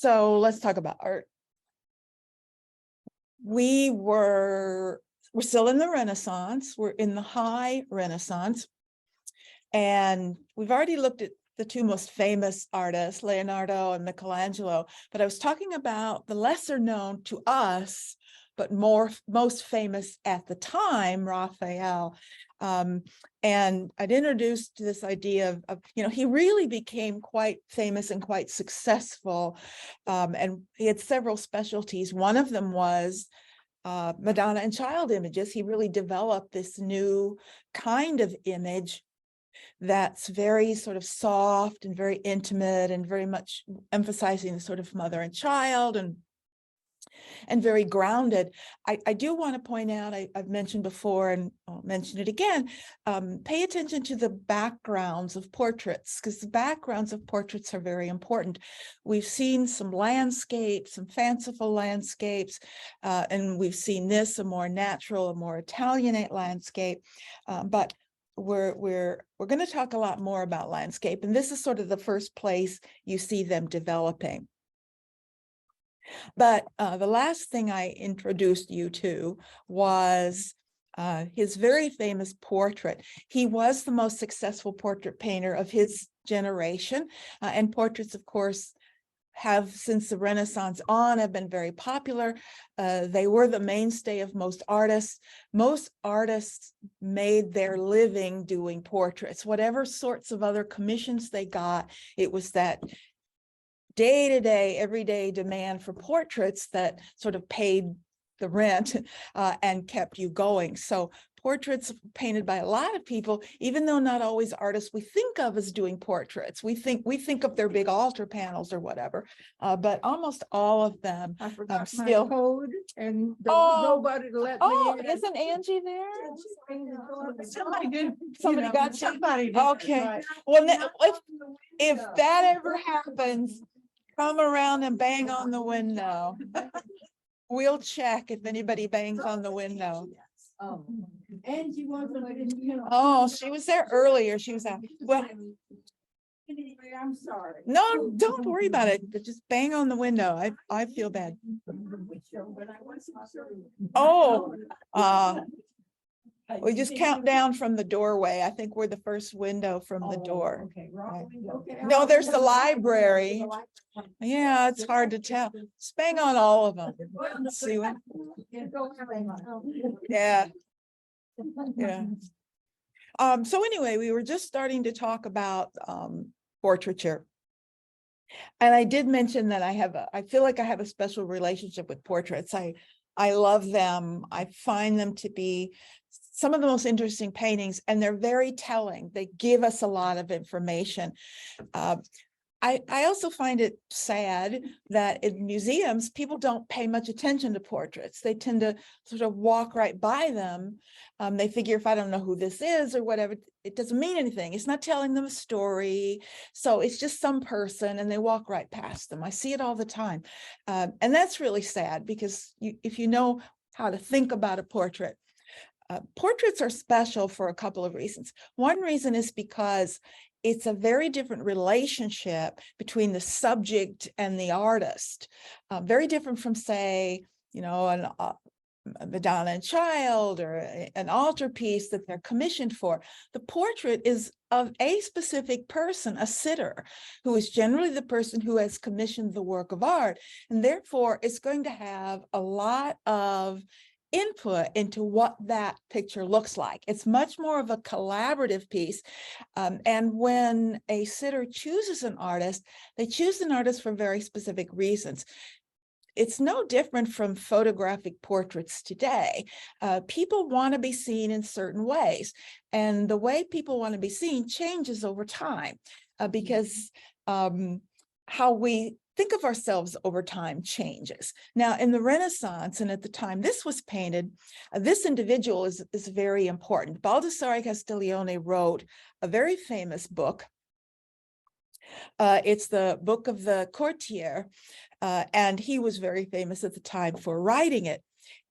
So let's talk about art. We're still in the Renaissance. We're in the high Renaissance. And we've already looked at the two most famous artists, Leonardo and Michelangelo, but I was talking about the lesser known to us, but most famous at the time, Raphael. And I'd introduced this idea of, he really became quite famous and quite successful. And he had several specialties. One of them was Madonna and child images. He really developed this new kind of image that's very sort of soft and very intimate and very much emphasizing the sort of mother and child and very grounded. I do want to point out, I've mentioned before and I'll mention it again, pay attention to the backgrounds of portraits, because the backgrounds of portraits are very important. We've seen some landscapes, some fanciful landscapes, and we've seen this, a more natural, a more Italianate landscape, but we're going to talk a lot more about landscape, and this is sort of the first place you see them developing. But the last thing I introduced you to was his very famous portrait. He was the most successful portrait painter of his generation, and portraits, of course, have since the Renaissance on have been very popular. They were the mainstay of most artists. Most artists made their living doing portraits. Whatever sorts of other commissions they got, it was that day-to-day, everyday demand for portraits that sort of paid the rent and kept you going. So portraits painted by a lot of people, even though not always artists we think of as doing portraits. We think of their big altar panels or whatever, but almost all of them I forgot still. my code and there was nobody to let me in. Isn't Angie there? Somebody did. Somebody got you? Somebody did. Okay. Right. Well, if that ever happens, come around and bang on the window. We'll check if anybody bangs on the window. Angie wasn't, Oh, she was there earlier. She was out. Well, Anyway, I'm sorry. no, don't worry about it. But just bang on the window. I feel bad. Oh, we just count down from the doorway. I think we're the first window from the door. Okay, Right. okay. No, there's the library. Yeah, it's hard to tell. Just bang on all of them. See what? Yeah. Yeah. So anyway, we were just starting to talk about portraiture. And I did mention that I feel like I have a special relationship with portraits. I love them. I find them to be some of the most interesting paintings, and they're very telling. They give us a lot of information. I also find it sad that in museums, people don't pay much attention to portraits. They tend to sort of walk right by them. They figure if I don't know who this is or whatever, it doesn't mean anything. It's not telling them a story. So it's just some person and they walk right past them. I see it all the time. And that's really sad because if you know how to think about a portrait, portraits are special for a couple of reasons. One reason is because it's a very different relationship between the subject and the artist. Very different from, say, a Madonna and child or an altarpiece that they're commissioned for. The portrait is of a specific person, a sitter, who is generally the person who has commissioned the work of art. And therefore, it's going to have a lot of input into what that picture looks like. It's much more of a collaborative piece. And when a sitter chooses an artist, they choose an artist for very specific reasons. It's no different from photographic portraits today. People want to be seen in certain ways. And the way people want to be seen changes over time because how we think of ourselves over time changes. Now, in the Renaissance, and at the time this was painted, this individual is very important. Baldassare Castiglione wrote a very famous book. It's the book of the courtier, and he was very famous at the time for writing it.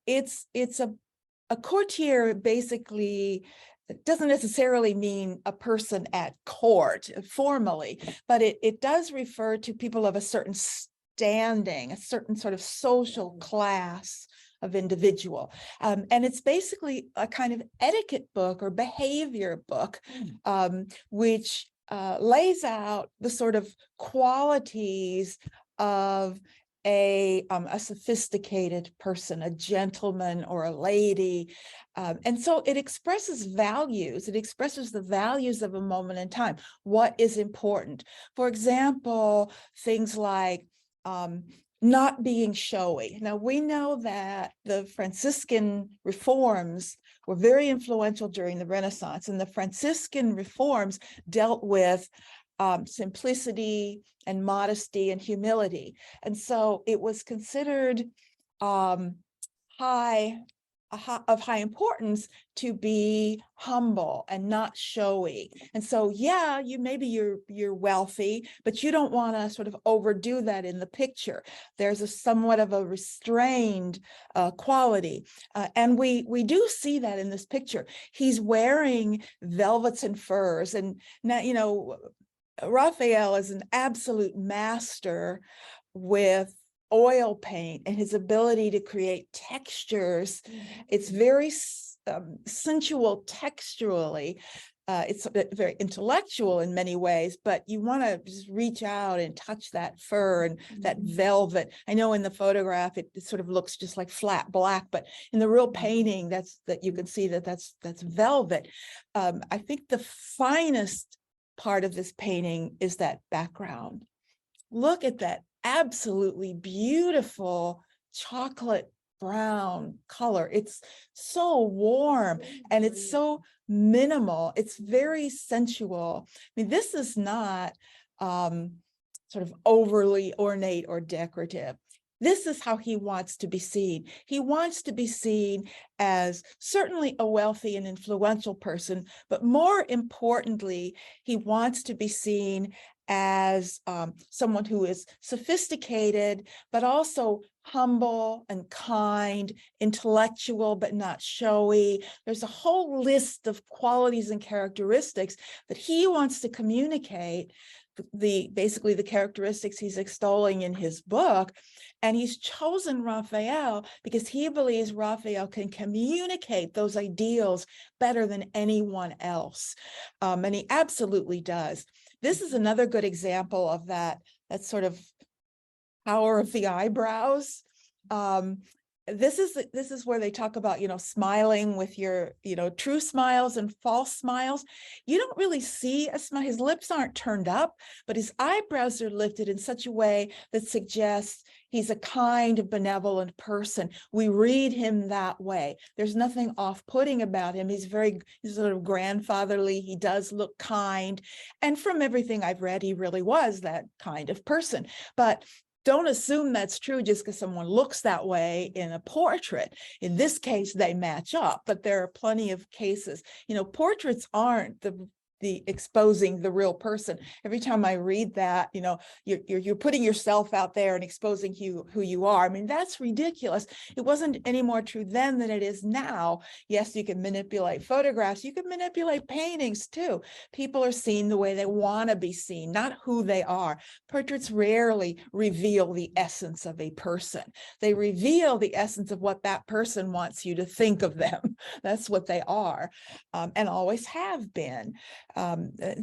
It's a courtier basically. It doesn't necessarily mean a person at court formally, but it does refer to people of a certain standing, a certain sort of social class of individual. And it's basically a kind of etiquette book or behavior book, which lays out the sort of qualities of a sophisticated person, a gentleman or a lady. And so it expresses values. It expresses the values of a moment in time. What is important? For example, things like not being showy. Now, we know that the Franciscan reforms were very influential during the Renaissance, and the Franciscan reforms dealt with simplicity and modesty and humility. And so it was considered of high importance to be humble and not showy. And so, yeah, you're wealthy, but you don't want to sort of overdo that in the picture. There's a somewhat of a restrained quality. And we do see that in this picture. He's wearing velvets and furs. And now, Raphael is an absolute master with oil paint and his ability to create textures. It's very sensual texturally. It's very intellectual in many ways, but you want to just reach out and touch that fur and that velvet. I know in the photograph it sort of looks just like flat black, but in the real painting, that you can see that's velvet. I think the finest part of this painting is that background. Look at that absolutely beautiful chocolate brown color. It's so warm and it's so minimal. It's very sensual. I mean, this is not sort of overly ornate or decorative. This is how he wants to be seen. He wants to be seen as certainly a wealthy and influential person, but more importantly, he wants to be seen as someone who is sophisticated, but also humble and kind, intellectual, but not showy. There's a whole list of qualities and characteristics that he wants to communicate, basically the characteristics he's extolling in his book. And he's chosen Raphael because he believes Raphael can communicate those ideals better than anyone else. And he absolutely does. This is another good example of that sort of power of the eyebrows. This is where they talk about, smiling with your, true smiles and false smiles. You don't really see a smile. His lips aren't turned up, but his eyebrows are lifted in such a way that suggests he's a kind, benevolent person. We read him that way. There's nothing off-putting about him. He's sort of grandfatherly. He does look kind. And from everything I've read, he really was that kind of person. But don't assume that's true just because someone looks that way in a portrait. In this case, they match up, but there are plenty of cases. Portraits aren't the exposing the real person. Every time I read that, you're putting yourself out there and exposing who you are. I mean, that's ridiculous. It wasn't any more true then than it is now. Yes, you can manipulate photographs. You can manipulate paintings too. People are seen the way they want to be seen, not who they are. Portraits rarely reveal the essence of a person. They reveal the essence of what that person wants you to think of them. That's what they are, and always have been.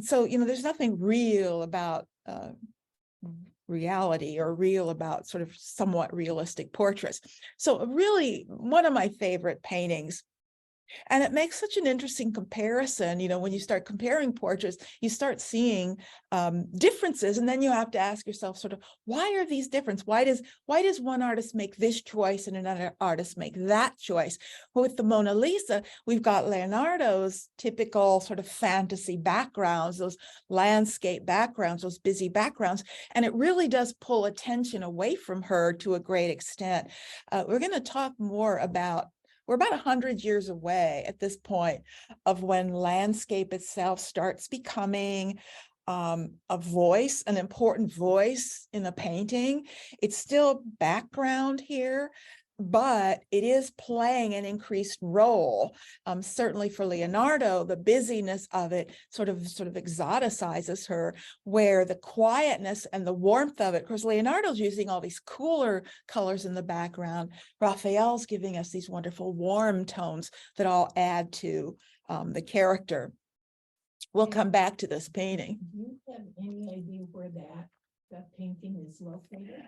So, there's nothing real about reality or real about sort of somewhat realistic portraits. So really one of my favorite paintings. And it makes such an interesting comparison. When you start comparing portraits, you start seeing differences, and then you have to ask yourself sort of, why are these different? Why does one artist make this choice and another artist make that choice? Well, with the Mona Lisa, we've got Leonardo's typical sort of fantasy backgrounds, those landscape backgrounds, those busy backgrounds, and it really does pull attention away from her to a great extent. We're going to talk more about we're about 100 years away at this point of when landscape itself starts becoming a voice, an important voice in a painting. It's still background here, but it is playing an increased role. Certainly for Leonardo, the busyness of it sort of exoticizes her, where the quietness and the warmth of it, of course, Leonardo's using all these cooler colors in the background. Raphael's giving us these wonderful warm tones that all add to the character. We'll come back to this painting. Do you have any idea where that painting is located?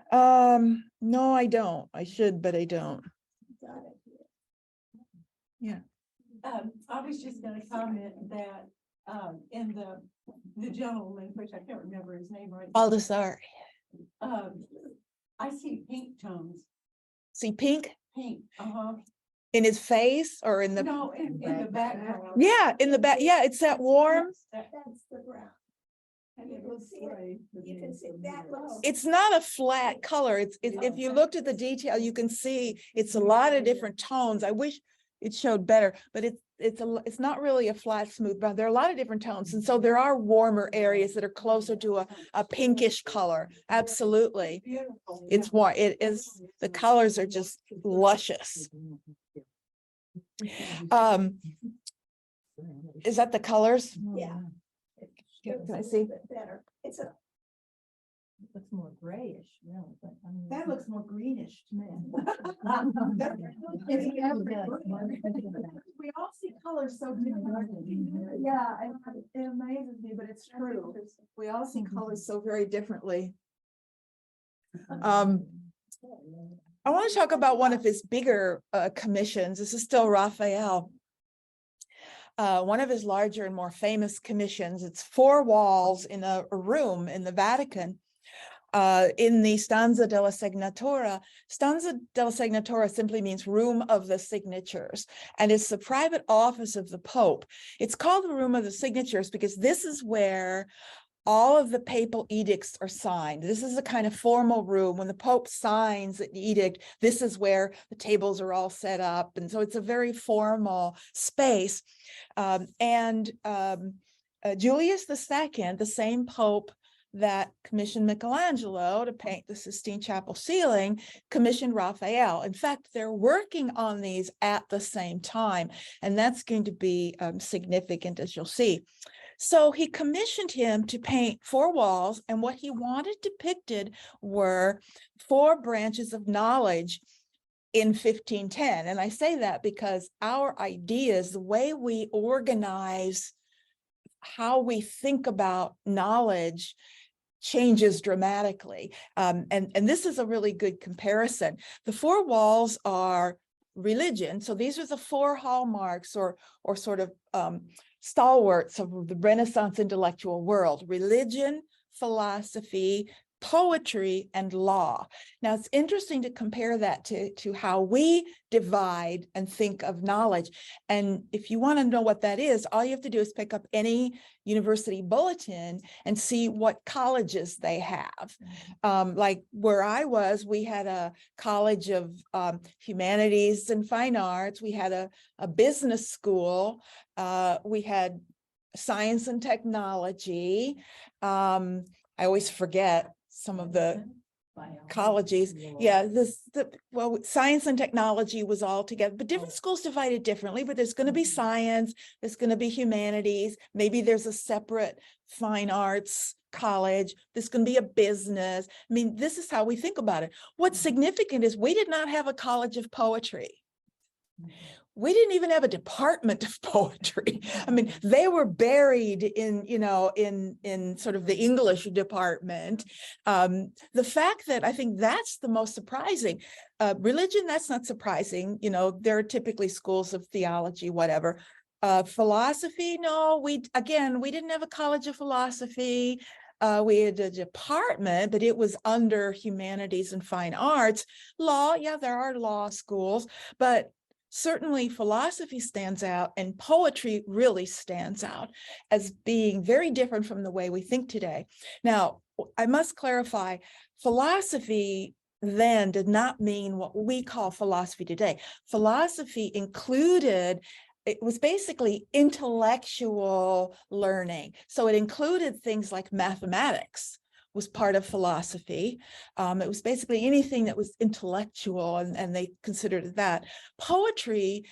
No, I don't. I should, but I don't. Got it here. Yeah. I was just gonna comment that, in the gentleman, which I can't remember his name right now, Baldassare. I see pink tones, See pink pink, in his face or in the, no, in the background. yeah, in the back. Yeah, it's that warm. That's the brown. And it looks like. You can see that looks. It's not a flat color. It's if you looked at the detail, you can see it's a lot of different tones. I wish it showed better, but it's not really a flat, smooth brown. There are a lot of different tones. And so there are warmer areas that are closer to a pinkish color. Absolutely. Beautiful. It's warm. It is, the colors are just luscious. Is that the colors? Yeah. Can I see? Better. It looks more grayish, really, but I mean. That looks more greenish to me. We all see colors so differently. Yeah, it amazes me, but it's true. We all see colors so very differently. I want to talk about one of his bigger commissions. This is still Raphael. One of his larger and more famous commissions. It's 4 walls in a room in the Vatican. In the Stanza della Segnatura. Stanza della Segnatura simply means room of the signatures, and it's the private office of the Pope. It's called the room of the signatures because this is where all of the papal edicts are signed. This is a kind of formal room. When the Pope signs an edict, this is where the tables are all set up. And so it's a very formal space. Julius II, the same Pope that commissioned Michelangelo to paint the Sistine Chapel ceiling, commissioned Raphael. In fact, they're working on these at the same time, and that's going to be significant, as you'll see. So he commissioned him to paint 4 walls, and what he wanted depicted were 4 branches of knowledge in 1510. And I say that because our ideas, the way we organize how we think about knowledge changes dramatically. And this is a really good comparison. The 4 walls are religion. So these are the 4 hallmarks or sort of stalwarts of the Renaissance intellectual world: religion, philosophy, poetry, and law. Now, it's interesting to compare that to how we divide and think of knowledge. And if you want to know what that is, all you have to do is pick up any university bulletin and see what colleges they have. Like where I was, we had a college of humanities and fine arts. We had a business school. We had science and technology. I always forget some of the colleges. Yeah, well, science and technology was all together, but different schools divided differently. But there's going to be science, there's going to be humanities, maybe there's a separate fine arts college, there's going to be a business. I mean, this is how we think about it. What's significant is we did not have a college of poetry. We didn't even have a department of poetry. I mean, they were buried in, in sort of the English department. The fact that I think that's the most surprising. Religion, that's not surprising. There are typically schools of theology, whatever. Philosophy, no, we didn't have a college of philosophy. We had a department, but it was under humanities and fine arts. Law, yeah, there are law schools, but certainly philosophy stands out, and poetry really stands out as being very different from the way we think today. Now, I must clarify, philosophy then did not mean what we call philosophy today. Philosophy included, it was basically intellectual learning. So it included things like mathematics, was part of philosophy. It was basically anything that was intellectual, and they considered it that. Poetry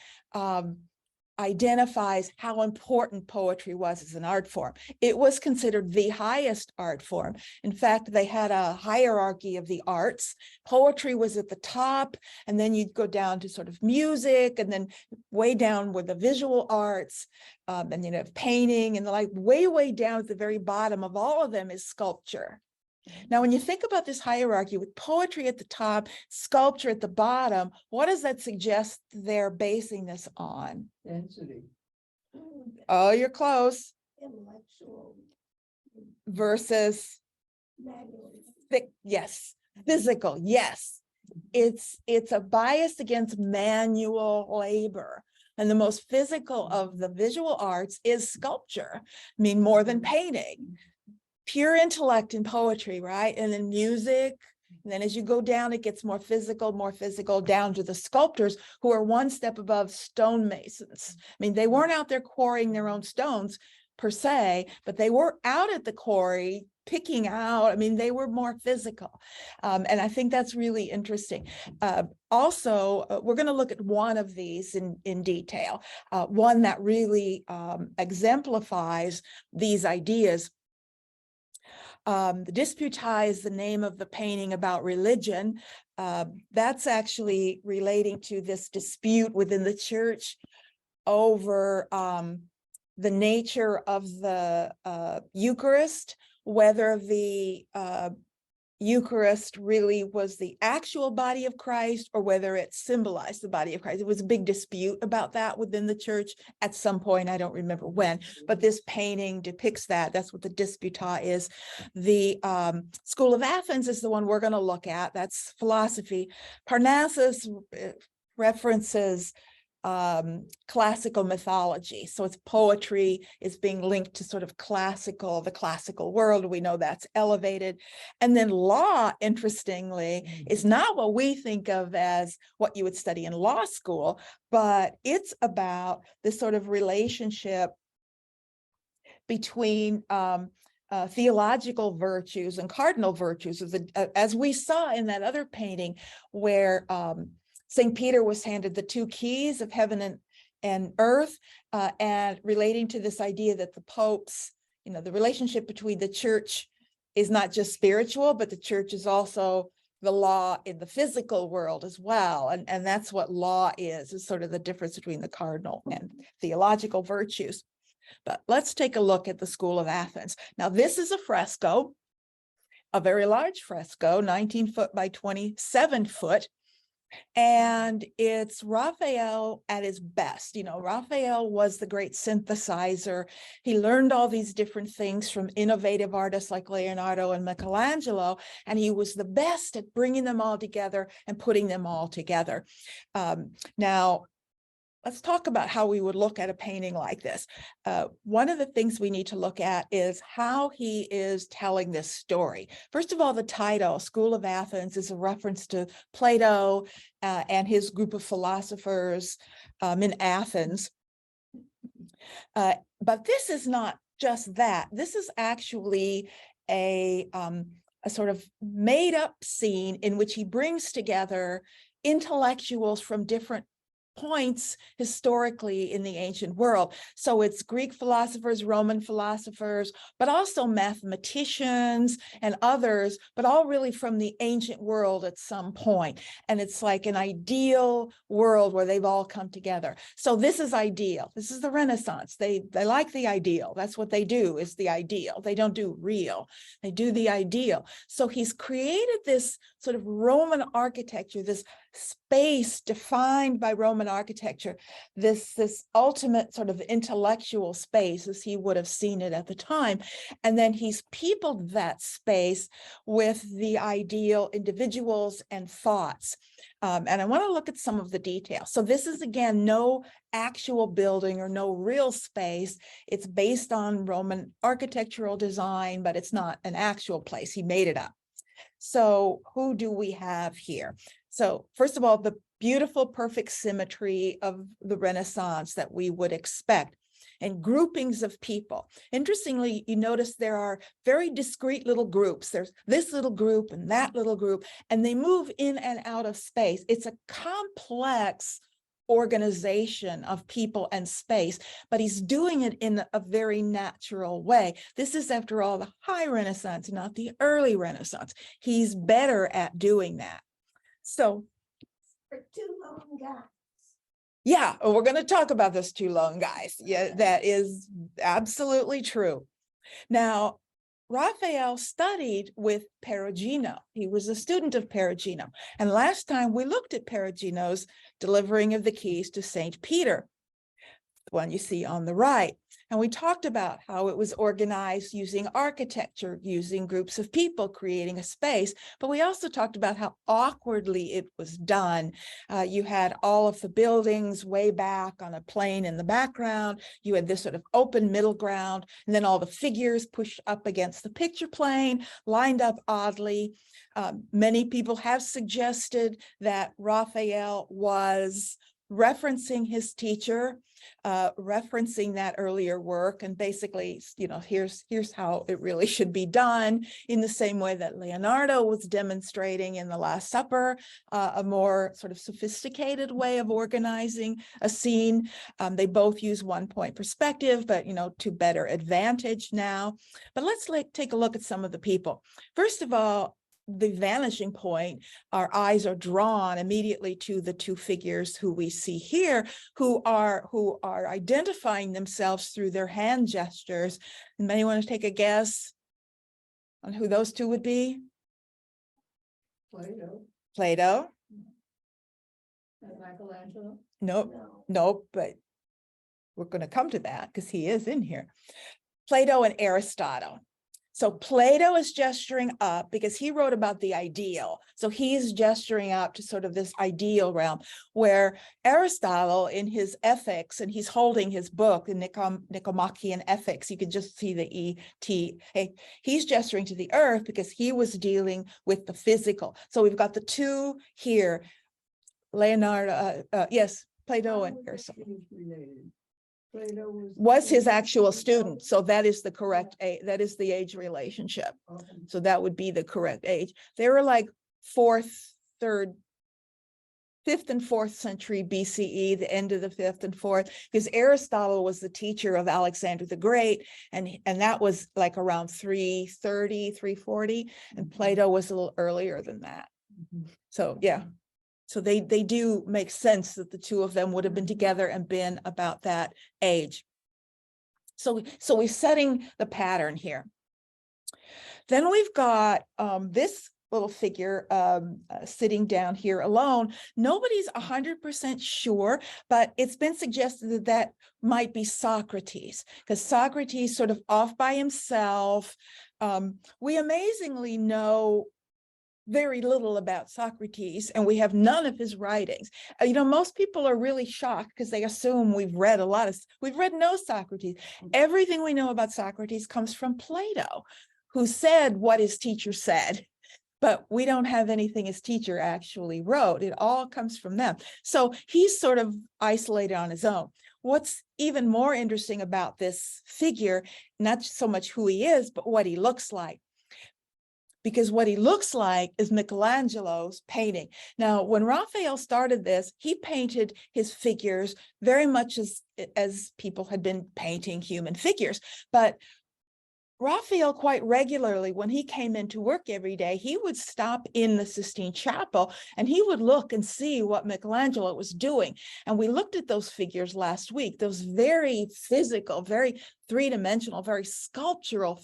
identifies how important poetry was as an art form. It was considered the highest art form. In fact, they had a hierarchy of the arts. Poetry was at the top, and then you'd go down to sort of music, and then way down were the visual arts, and you know, painting, and the like. Way down at the very bottom of all of them is sculpture. Now, when you think about this hierarchy with poetry at the top, sculpture at the bottom, what does that suggest they're basing this on? Density. Oh, you're close. Intellectual. Versus yes, physical, yes. It's a bias against manual labor. And the most physical of the visual arts is sculpture. I mean, more than painting. Pure intellect in poetry, right? And then music. And then as you go down, it gets more physical down to the sculptors, who are one step above stonemasons. I mean, they weren't out there quarrying their own stones per se, but they were out at the quarry picking out. I mean, they were more physical. And I think that's really interesting. Also, we're going to look at one of these in detail, one that really exemplifies these ideas. The Disputai is the name of the painting about religion. That's actually relating to this dispute within the church over the nature of the Eucharist, whether the Eucharist really was the actual body of Christ or whether it symbolized the body of Christ. It was a big dispute about that within the church at some point. I don't remember when, but this painting depicts that. That's what the Disputa is. The School of Athens is the one we're going to look at. That's philosophy. Parnassus references classical mythology. So it's poetry is being linked to sort of the classical world. We know that's elevated. And then law, interestingly, is not what we think of as what you would study in law school, but it's about this sort of relationship between theological virtues and cardinal virtues, as we saw in that other painting where St. Peter was handed the two keys of heaven and earth, and relating to this idea that the popes, you know, the relationship between the church is not just spiritual, but the church is also the law in the physical world as well. And that's what law is sort of the difference between the cardinal and theological virtues. But let's take a look at the School of Athens. Now, this is a fresco, a very large fresco, 19 foot by 27 foot. And it's Raphael at his best. You know, Raphael was the great synthesizer. He learned all these different things from innovative artists like Leonardo and Michelangelo, and he was the best at bringing them all together and putting them all together. Now, let's talk about how we would look at a painting like this. One of the things we need to look at is how he is telling this story. First of all, the title, School of Athens, is a reference to Plato and his group of philosophers in Athens. But this is not just that. This is actually a sort of made up scene in which he brings together intellectuals from different points historically in the ancient world. So it's Greek philosophers, Roman philosophers, but also mathematicians and others, but all really from the ancient world at some point. And it's like an ideal world where they've all come together. So this is ideal. This is the Renaissance. They like the ideal. That's what they do, is the ideal. They don't do real. They do the ideal. So he's created this sort of Roman architecture, this space defined by Roman architecture, this ultimate sort of intellectual space as he would have seen it at the time. And then he's peopled that space with the ideal individuals and thoughts. And I want to look at some of the details. So this is, again, no actual building or no real space. It's based on Roman architectural design, but it's not an actual place. He made it up. So who do we have here? So first of all, the beautiful, perfect symmetry of the Renaissance that we would expect. and groupings of people. Interestingly, you notice there are very discrete little groups. There's this little group and that little group, and they move in and out of space. It's a complex organization of people and space, but he's doing it in a very natural way. This is, after all, the High Renaissance, not the early Renaissance. He's better at doing that. So, For two long guys. yeah, we're going to talk about this too long, guys. Yeah, that is absolutely true. Now, Raphael studied with Perugino. He was a student of Perugino. And last time we looked at Perugino's delivering of the keys to St. Peter, the one you see on the right. And we talked about how it was organized using architecture, using groups of people, creating a space. But we also talked about how awkwardly it was done. You had all of the buildings way back on a plane in the background. You had this sort of open middle ground, and then all the figures pushed up against the picture plane, lined up oddly. Many people have suggested that Raphael was referencing his teacher, referencing that earlier work, and basically, here's how it really should be done, in the same way that Leonardo was demonstrating in the Last Supper, a more sort of sophisticated way of organizing a scene. They both use one-point perspective, but to better advantage now. But let's take a look at some of the people. First of all, the vanishing point, our eyes are drawn immediately to the two figures who we see here, who are identifying themselves through their hand gestures. And anyone want to take a guess on who those two would be? Plato. Plato? And Michelangelo. Nope, No. nope, but we're going to come to that because he is in here. Plato and Aristotle. So Plato is gesturing up because he wrote about the ideal. So he's gesturing up to sort of this ideal realm, where Aristotle in his Ethics, and he's holding his book, the Nicomachean Ethics, you can just see the E-T. He's gesturing to the earth because he was dealing with the physical. So we've got the two here, Leonardo, yes, Plato and Aristotle. Plato Was his actual student. So that is the correct age. That is the age relationship. Okay. So that would be the correct age. They were like fifth and fourth century BCE, the end of the fifth and fourth, because Aristotle was the teacher of Alexander the Great. And that was like around 330, 340. And Plato was a little earlier than that. So yeah. So they do make sense that the two of them would have been together and been about that age. So we're setting the pattern here. Then we've got this little figure sitting down here alone. Nobody's 100% sure, but it's been suggested that that might be Socrates, because Socrates sort of off by himself. We amazingly know very little about Socrates, and we have none of his writings. Most people are really shocked because they assume we've read no Socrates. Everything we know about Socrates comes from Plato, who said what his teacher said, but we don't have anything his teacher actually wrote. It all comes from them. So he's sort of isolated on his own. What's even more interesting about this figure, not so much who he is, but what he looks like. Because what he looks like is Michelangelo's painting. Now, when Raphael started this, he painted his figures very much as people had been painting human figures. But Raphael, quite regularly, when he came into work every day, he would stop in the Sistine Chapel and he would look and see what Michelangelo was doing. And we looked at those figures last week, those very physical, very three-dimensional, very sculptural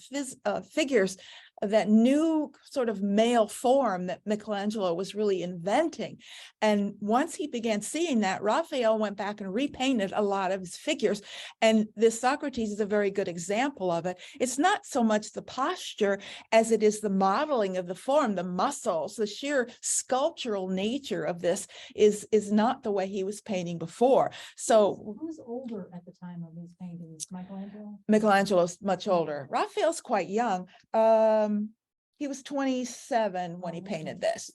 figures, that new sort of male form that Michelangelo was really inventing. And once he began seeing that, Raphael went back and repainted a lot of his figures. And this Socrates is a very good example of it. It's not so much the posture as it is the modeling of the form, the muscles, the sheer sculptural nature of this is not the way he was painting before. So Who's older at the time of these paintings? Michelangelo? Michelangelo's much older. Raphael's quite young. He was 27 when he painted this.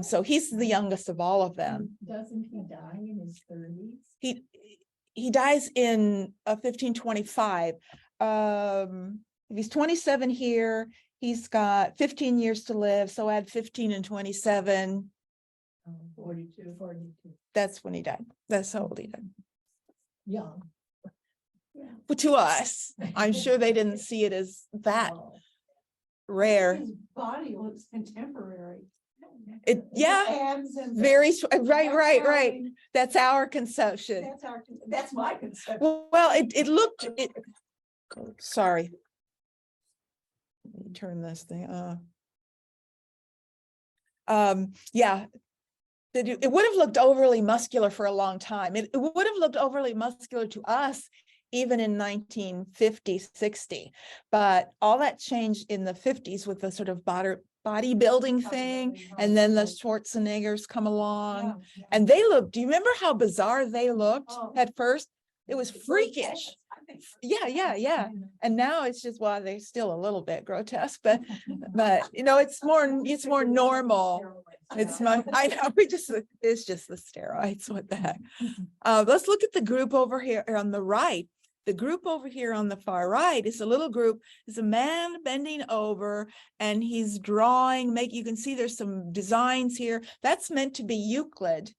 So he's the youngest of all of them. Doesn't he die in his 30s? he dies in 1525. If he's 27 here, he's got 15 years to live. So add 15 and 27. 42. That's when he died. That's how old he died. Young. But to us, I'm sure they didn't see it as that Oh. rare. His body looks contemporary. It, yeah, Hands and. very, right. hairline, That's our conception. That's my conception. Well, it looked, sorry. Let me turn this thing yeah. It would have looked overly muscular for a long time. It would have looked overly muscular to us even in 1950, 60. But all that changed in the 50s with the sort of bodybuilding thing. And then the Schwarzeneggers come along. And they look, do you remember how bizarre they looked at first? It was freakish. Yeah. And now it's just, well, they're still a little bit grotesque, but you know, it's more normal. It's not, I know, it's just the steroids, what the heck. Let's look at the group over here on the right. The group over here on the far right is a little group, is a man bending over and he's drawing, you can see there's some designs here. That's meant to be Euclid,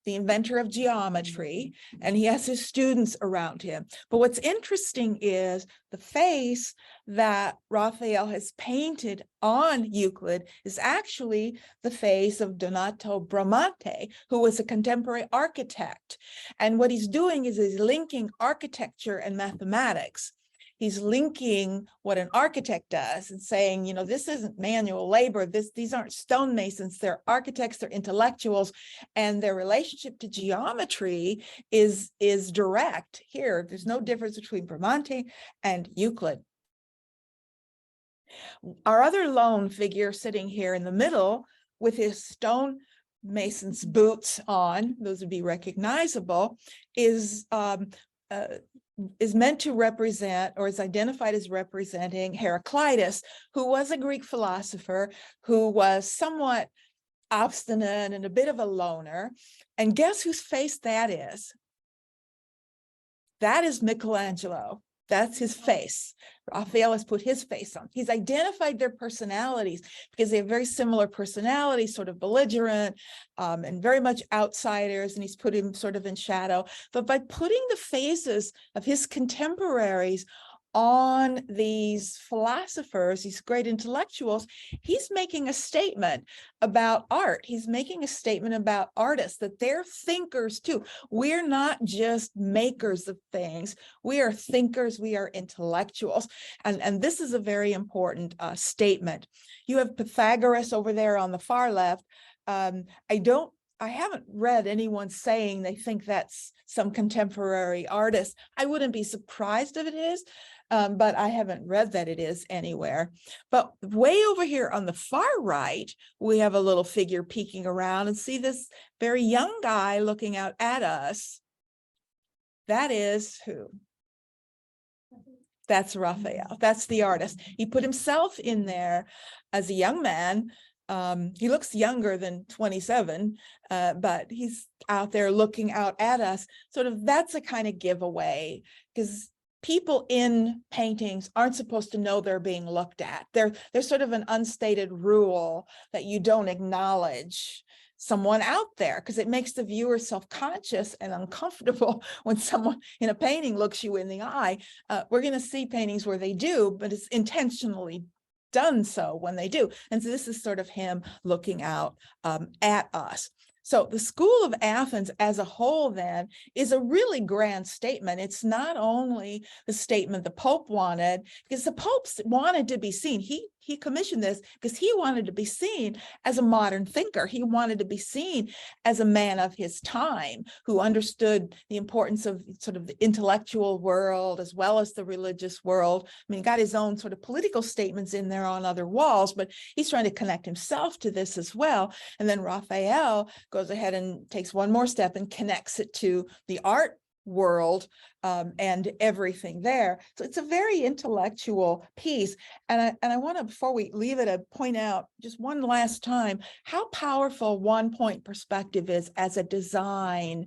the inventor of geometry, and he has his students around him. But what's interesting is the face that Raphael has painted on Euclid is actually the face of Donato Bramante, who was a contemporary architect. And what he's doing is he's linking architecture and mathematics. He's linking what an architect does and saying, you know, this isn't manual labor. These aren't stonemasons. They're architects, they're intellectuals, and their relationship to geometry is direct here. There's no difference between Bramante and Euclid. Our other lone figure sitting here in the middle with his stonemason's boots on, those would be recognizable, is meant to represent, or is identified as representing, Heraclitus, who was a Greek philosopher who was somewhat obstinate and a bit of a loner. And guess whose face that is? That is Michelangelo. That's his face. Raphael has put his face on. He's identified their personalities because they have very similar personalities, sort of belligerent and very much outsiders, and he's put him sort of in shadow. But by putting the faces of his contemporaries on these philosophers, these great intellectuals, he's making a statement about art. He's making a statement about artists, that they're thinkers too. We're not just makers of things. We are thinkers, we are intellectuals. And this is a very important statement. You have Pythagoras over there on the far left. I haven't read anyone saying they think that's some contemporary artist. I wouldn't be surprised if it is, but I haven't read that it is anywhere. But way over here on the far right, we have a little figure peeking around, and see this very young guy looking out at us. That is who? That's Raphael. That's the artist. He put himself in there as a young man. He looks younger than 27, but he's out there looking out at us. Sort of, that's a kind of giveaway, because people in paintings aren't supposed to know they're being looked at. There's sort of an unstated rule that you don't acknowledge someone out there, because it makes the viewer self-conscious and uncomfortable when someone in a painting looks you in the eye. We're going to see paintings where they do, but it's intentionally done so when they do. And so this is sort of him looking out at us. So the School of Athens as a whole then is a really grand statement. It's not only the statement the Pope wanted, because the Pope wanted to be seen. He commissioned this because he wanted to be seen as a modern thinker. He wanted to be seen as a man of his time who understood the importance of sort of the intellectual world as well as the religious world. I mean, he got his own sort of political statements in there on other walls, but he's trying to connect himself to this as well. And then Raphael goes ahead and takes one more step and connects it to the art world and everything there. So it's a very intellectual piece. And I want to, before we leave it, point out just one last time how powerful one point perspective is as a design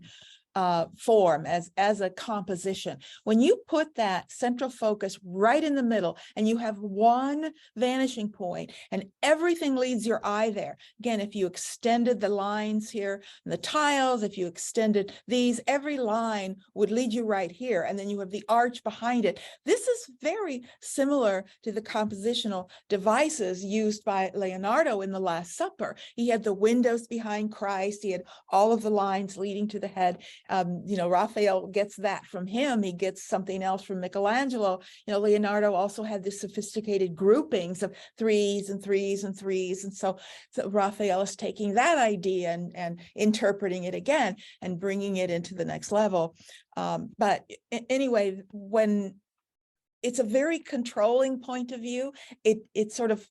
form, as a composition. When you put that central focus right in the middle and you have one vanishing point and everything leads your eye there. Again, if you extended the lines here, the tiles, if you extended these, every line would lead you right here. And then you have the arch behind it. This is very similar to the compositional devices used by Leonardo in the Last Supper. He had the windows behind Christ. He had all of the lines leading to the head. Raphael gets that from him. He gets something else from Michelangelo. Leonardo also had this sophisticated groupings of threes and threes and threes. And so Raphael is taking that idea and interpreting it again and bringing it into the next level. But anyway, when it's a very controlling point of view, it sort of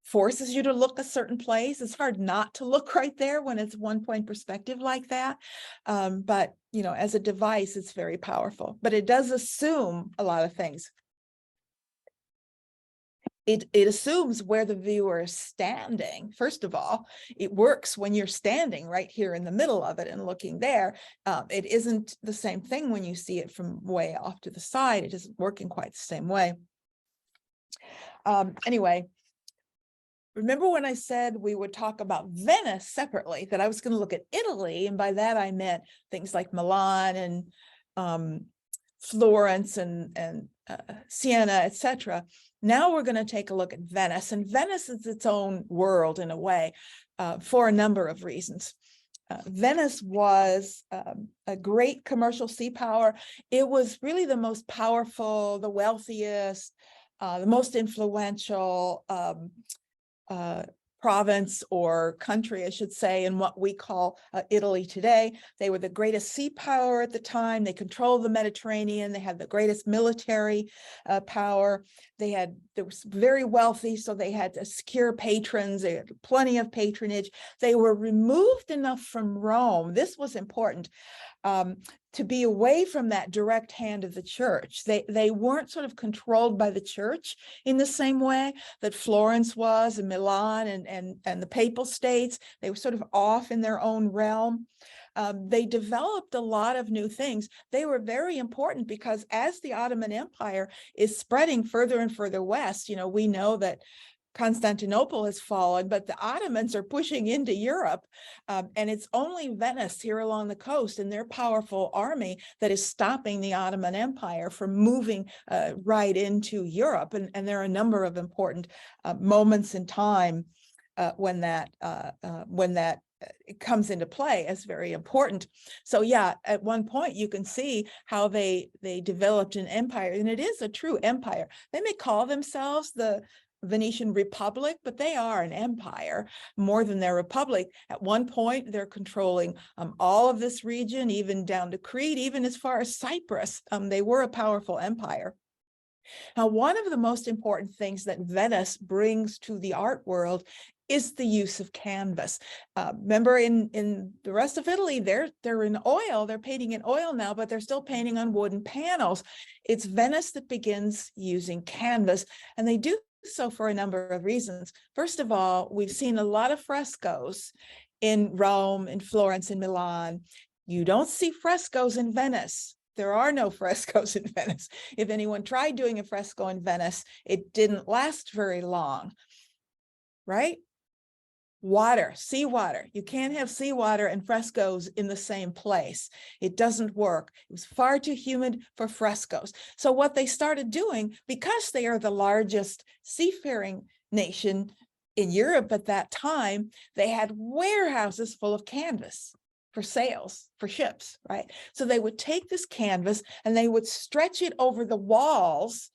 forces you to look a certain place. It's hard not to look right there when it's one point perspective like that. But, as a device, it's very powerful, but it does assume a lot of things. It assumes where the viewer is standing. First of all, it works when you're standing right here in the middle of it and looking there. It isn't the same thing when you see it from way off to the side. It isn't working quite the same way. Anyway, remember when I said we would talk about Venice separately, that I was going to look at Italy, and by that I meant things like Milan and Florence and Siena, etc. Now we're going to take a look at Venice, and Venice is its own world in a way, for a number of reasons. Venice was a great commercial sea power. It was really the most powerful, the wealthiest, the most influential province or country, I should say, in what we call Italy today. They were the greatest sea power at the time. They controlled the Mediterranean. They had the greatest military power. They were very wealthy, so they had secure patrons. They had plenty of patronage. They were removed enough from Rome. This was important. To be away from that direct hand of the church. They weren't sort of controlled by the church in the same way that Florence was, and Milan and the Papal States. They were sort of off in their own realm. They developed a lot of new things. They were very important because as the Ottoman Empire is spreading further and further west, we know that Constantinople has fallen, but the Ottomans are pushing into Europe, and it's only Venice here along the coast and their powerful army that is stopping the Ottoman Empire from moving right into Europe. And there are a number of important moments in time when that comes into play as very important. So yeah, at one point you can see how they developed an empire, and it is a true empire. They may call themselves the Venetian Republic, but they are an empire more than their republic. At one point, they're controlling all of this region, even down to Crete, even as far as Cyprus. They were a powerful empire. Now, one of the most important things that Venice brings to the art world is the use of canvas. Remember, in the rest of Italy, they're in oil. They're painting in oil now, but they're still painting on wooden panels. It's Venice that begins using canvas, and they do so for a number of reasons. First of all, we've seen a lot of frescoes in Rome, in Florence, in Milan. You don't see frescoes in Venice. There are no frescoes in Venice. If anyone tried doing a fresco in Venice, it didn't last very long, right? Water, seawater. You can't have seawater and frescoes in the same place. It doesn't work. It was far too humid for frescoes. So what they started doing, because they are the largest seafaring nation in Europe at that time, they had warehouses full of canvas for sails, for ships, right? So they would take this canvas and they would stretch it over the walls,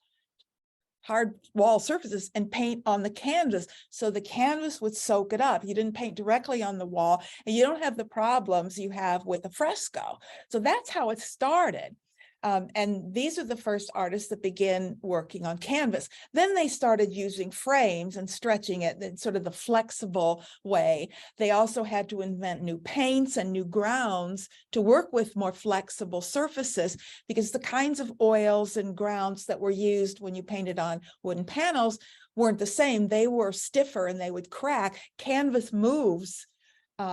hard wall surfaces, and paint on the canvas. So the canvas would soak it up. You didn't paint directly on the wall, and you don't have the problems you have with a fresco. So that's how it started. And these are the first artists that begin working on canvas. Then they started using frames and stretching it in sort of the flexible way. They also had to invent new paints and new grounds to work with more flexible surfaces, because the kinds of oils and grounds that were used when you painted on wooden panels weren't the same. They were stiffer and they would crack. Canvas moves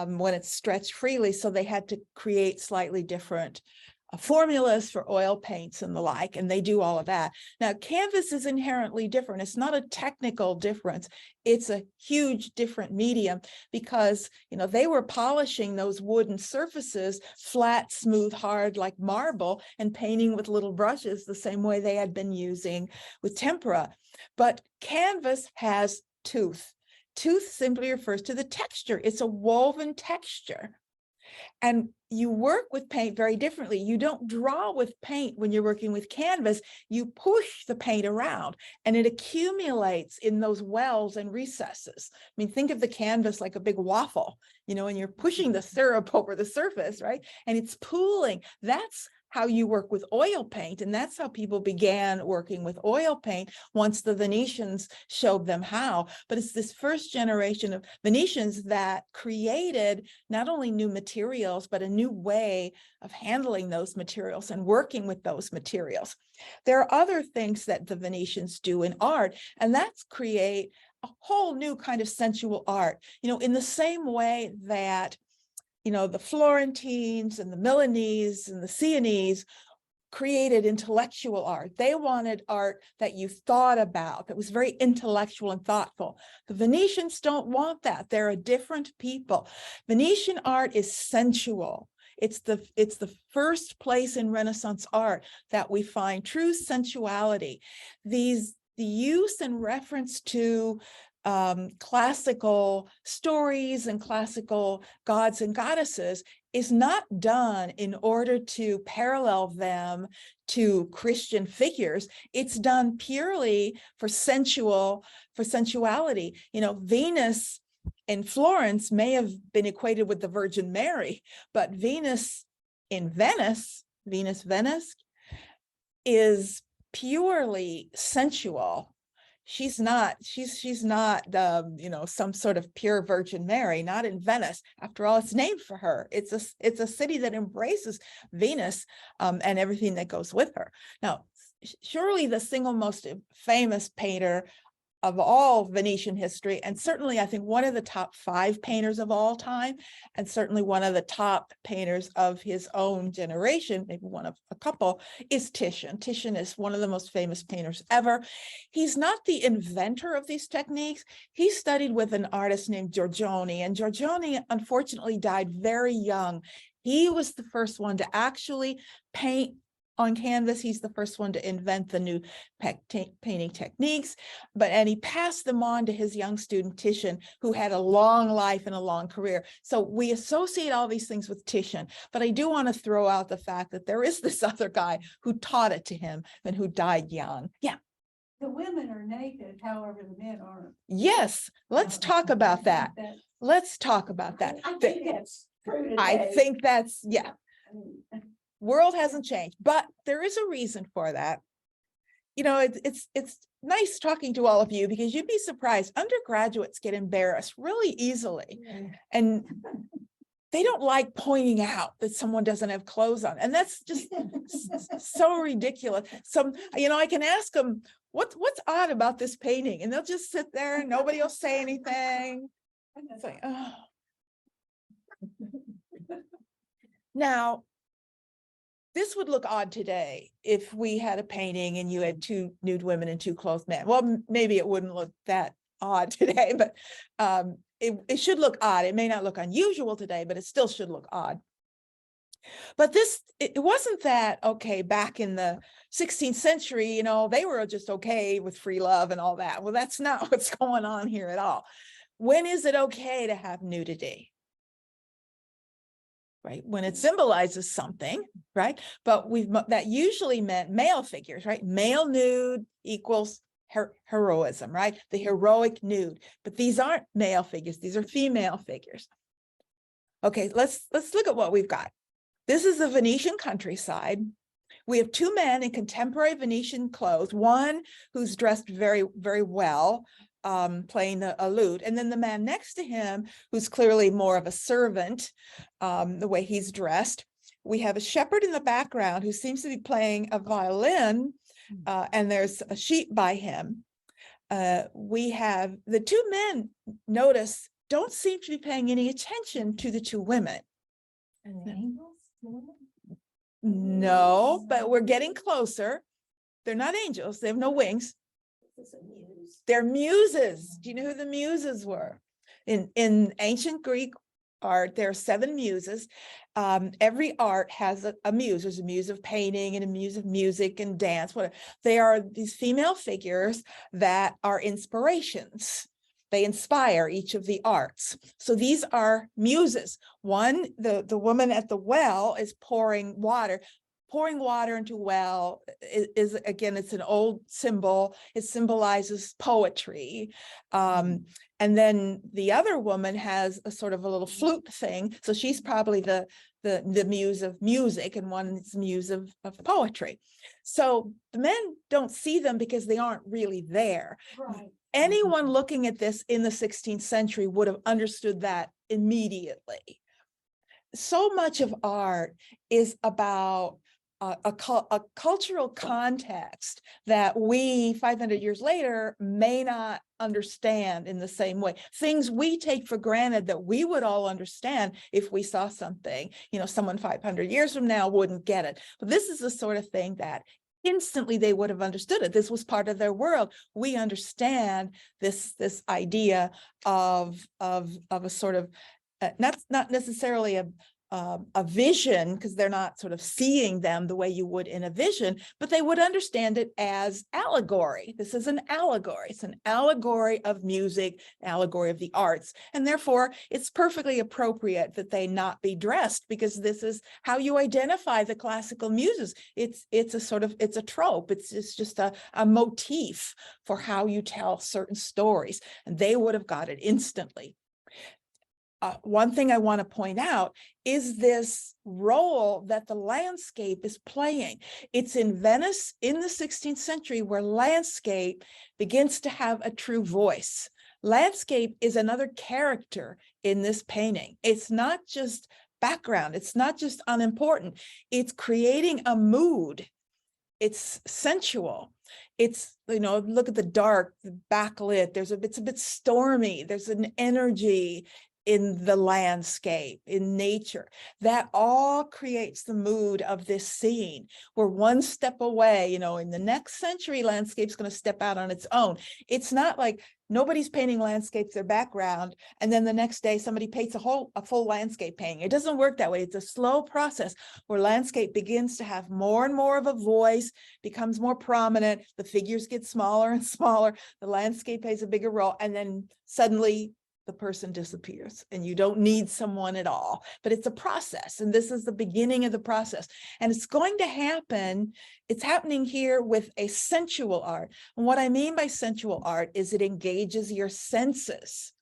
when it's stretched freely. So they had to create slightly different formulas for oil paints and the like, and they do all of that. Now, canvas is inherently different. It's not a technical difference. It's a huge different medium because, they were polishing those wooden surfaces, flat, smooth, hard, like marble, and painting with little brushes the same way they had been using with tempera. But canvas has tooth. Tooth simply refers to the texture. It's a woven texture. And you work with paint very differently. You don't draw with paint when you're working with canvas. You push the paint around and it accumulates in those wells and recesses. I mean, think of the canvas like a big waffle, and you're pushing the syrup over the surface, right? And it's pooling. That's how you work with oil paint. And that's how people began working with oil paint once the Venetians showed them how. But it's this first generation of Venetians that created not only new materials, but a new way of handling those materials and working with those materials. There are other things that the Venetians do in art, and that's create a whole new kind of sensual art, in the same way that the Florentines and the Milanese and the Sienese created intellectual art. They wanted art that you thought about, that was very intellectual and thoughtful. The Venetians don't want that. They're a different people. Venetian art is sensual. It's the first place in Renaissance art that we find true sensuality. The use and reference to classical stories and classical gods and goddesses is not done in order to parallel them to Christian figures. It's done purely for sensuality. Venus in Florence may have been equated with the Virgin Mary, but Venus in Venice, Venus is purely sensual. She's not some sort of pure Virgin Mary, not in Venice. After all, it's named for her. It's a city that embraces Venus and everything that goes with her. Now, surely the single most famous painter of all Venetian history, and certainly I think one of the top 5 painters of all time, and certainly one of the top painters of his own generation, maybe one of a couple, is Titian. Titian is one of the most famous painters ever. He's not the inventor of these techniques. He studied with an artist named Giorgione, and Giorgione unfortunately died very young. He was the first one to actually paint on canvas. He's the first one to invent the new painting techniques, and he passed them on to his young student Titian, who had a long life and a long career. So we associate all these things with Titian, but I do want to throw out the fact that there is this other guy who taught it to him and who died young. Yeah. The women are naked, however, the men aren't. Yes, let's talk about that. Let's talk about that. I think that's true today. I think that's, yeah. I mean, World hasn't changed, but there is a reason for that. It's nice talking to all of you because you'd be surprised. Undergraduates get embarrassed really easily, and they don't like pointing out that someone doesn't have clothes on, and that's just so ridiculous. I can ask them, what's odd about this painting, and they'll just sit there and nobody will say anything. It's like, oh. Now, this would look odd today if we had a painting and you had 2 nude women and 2 clothed men. Well, maybe it wouldn't look that odd today, but it should look odd. It may not look unusual today, but it still should look odd. But it wasn't that, okay, back in the 16th century, they were just okay with free love and all that. Well, that's not what's going on here at all. When is it okay to have nudity? Right, when it symbolizes something, right? But that usually meant male figures, right? Male nude equals heroism, right? The heroic nude. But these aren't male figures; these are female figures. Okay, let's look at what we've got. This is the Venetian countryside. We have 2 men in contemporary Venetian clothes. One who's dressed very, very well, playing a lute, and then the man next to him who's clearly more of a servant, the way he's dressed. We have a shepherd in the background who seems to be playing a violin, and there's a sheep by him. We have the 2 men, notice, don't seem to be paying any attention to the two women. And the angels? the women? No, but we're getting closer. They're not angels. They have no wings. This is a muse. They're muses. Do you know who the muses were? In ancient Greek art, there are 7 muses. Every art has a muse. There's a muse of painting and a muse of music and dance. Whatever. They are these female figures that are inspirations. They inspire each of the arts. So these are muses. One, the woman at the well is pouring water. Pouring water into well is again, it's an old symbol. It symbolizes poetry. And then the other woman has a sort of a little flute thing. So she's probably the muse of music, and one's muse of poetry. So the men don't see them because they aren't really there. Right. Anyone looking at this in the 16th century would have understood that immediately. So much of art is about a cultural context that we 500 years later may not understand in the same way. Things we take for granted that we would all understand if we saw something, someone 500 years from now wouldn't get it. But this is the sort of thing that instantly they would have understood it. This was part of their world. We understand this idea of a sort of not necessarily a vision, because they're not sort of seeing them the way you would in a vision, but they would understand it as allegory. This is an allegory. It's an allegory of music, allegory of the arts, and therefore it's perfectly appropriate that they not be dressed, because this is how you identify the classical muses. It's a trope. It's just a motif for how you tell certain stories, and they would have got it instantly. One thing I want to point out is this role that the landscape is playing. It's in Venice in the 16th century where landscape begins to have a true voice. Landscape is another character in this painting. It's not just background. It's not just unimportant. It's creating a mood. It's sensual. It's, look at the dark, the backlit. It's a bit stormy. There's an energy in the landscape, in nature, that all creates the mood of this scene. We're one step away, in the next century, landscape's going to step out on its own. It's not like nobody's painting landscapes, their background, and then the next day somebody paints a full landscape painting. It doesn't work that way. It's a slow process where landscape begins to have more and more of a voice, becomes more prominent, the figures get smaller and smaller, the landscape plays a bigger role, and then suddenly the person disappears and you don't need someone at all. But it's a process, and this is the beginning of the process. And it's going to happen. It's happening here with a sensual art. And what I mean by sensual art is it engages your senses.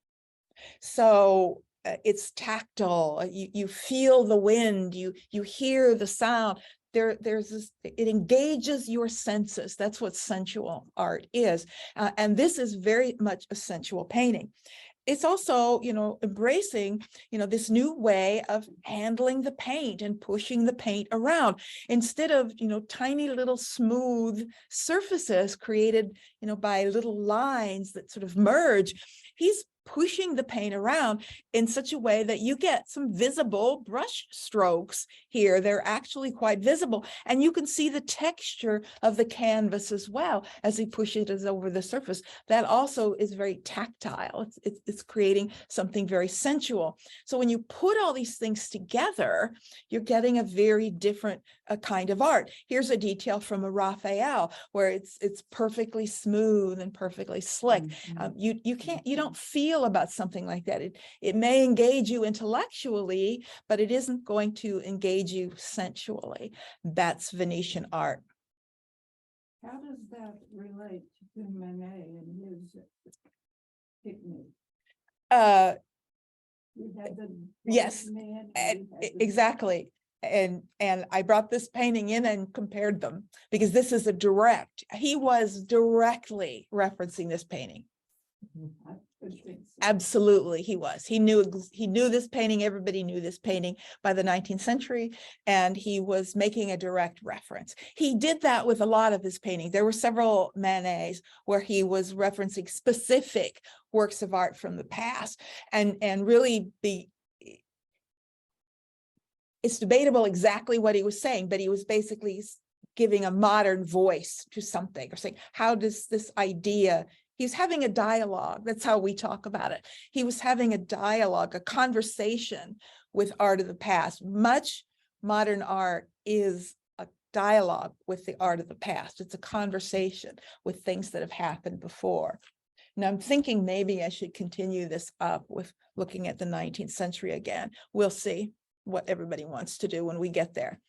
So it's tactile. You feel the wind, you hear the sound. There's this, it engages your senses. That's what sensual art is. And this is very much a sensual painting. It's also, embracing, this new way of handling the paint and pushing the paint around instead of, tiny little smooth surfaces created, by little lines that sort of merge. He's pushing the paint around in such a way that you get some visible brush strokes here. They're actually quite visible, and you can see the texture of the canvas as well as he pushes it over the surface. That also is very tactile. It's creating something very sensual. So when you put all these things together, you're getting a very different kind of art. Here's a detail from a Raphael where it's perfectly smooth and perfectly slick. You don't feel about something like that. It may engage you intellectually, but it isn't going to engage you sensually. That's Venetian art. How does that relate to Manet and his technique? You had the Yes, man and you had the- exactly. And I brought this painting in and compared them because this is he was directly referencing this painting. Absolutely, he was. He knew this painting. Everybody knew this painting by the 19th century, and he was making a direct reference. He did that with a lot of his paintings. There were several Manets where he was referencing specific works of art from the past, and really it's debatable exactly what he was saying, but he was basically giving a modern voice to something, or saying, how does this idea, he's having a dialogue. That's how we talk about it. He was having a dialogue, a conversation with art of the past. Much modern art is a dialogue with the art of the past. It's a conversation with things that have happened before. Now I'm thinking maybe I should continue this up with looking at the 19th century again. We'll see what everybody wants to do when we get there.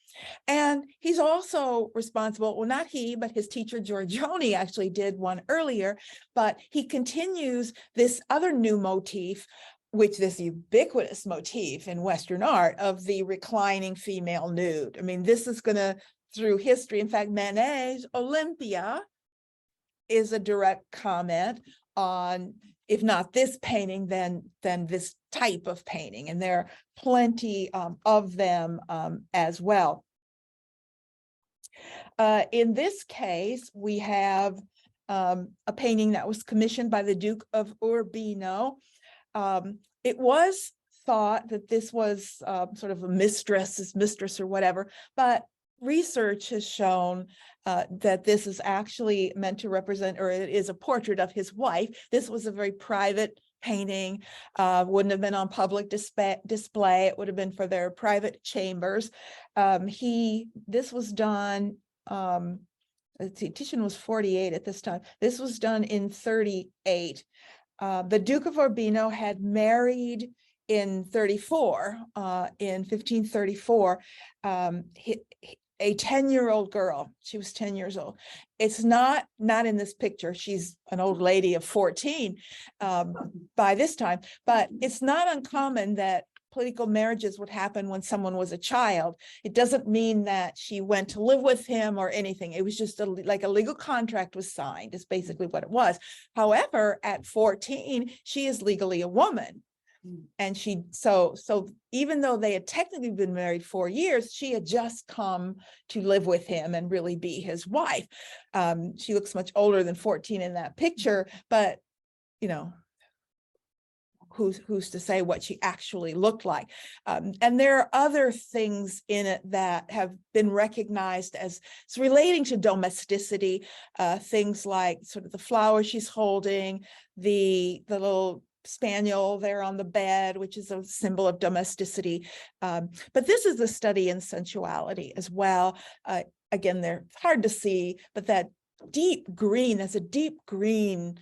And he's also responsible, well, not he, but his teacher Giorgione actually did one earlier, but he continues this other new motif, which this ubiquitous motif in Western art of the reclining female nude. I mean, this is gonna, through history, in fact, Manet's Olympia is a direct comment on, if not this painting, then this type of painting. And there are plenty of them as well. In this case, we have a painting that was commissioned by the Duke of Urbino. It was thought that this was sort of a mistress or whatever, but research has shown that this is actually meant to represent, or it is a portrait of his wife. This was a very private painting, wouldn't have been on public display. It would have been for their private chambers. This was done, let's see, Titian was 48 at this time. This was done in 38. The Duke of Urbino had married in 34, in 1534, a 10-year-old girl. She was 10 years old. It's not in this picture. She's an old lady of 14 by this time, but it's not uncommon that political marriages would happen when someone was a child. It doesn't mean that she went to live with him or anything. It was just like a legal contract was signed, is basically what it was. However, at 14, she is legally a woman. And so even though they had technically been married 4 years, she had just come to live with him and really be his wife. She looks much older than 14 in that picture, but you know, who's to say what she actually looked like? And there are other things in it that have been recognized as relating to domesticity, things like sort of the flower she's holding, the little spaniel there on the bed, which is a symbol of domesticity. But this is a study in sensuality as well. Again, they're hard to see, but that deep green, that's a deep green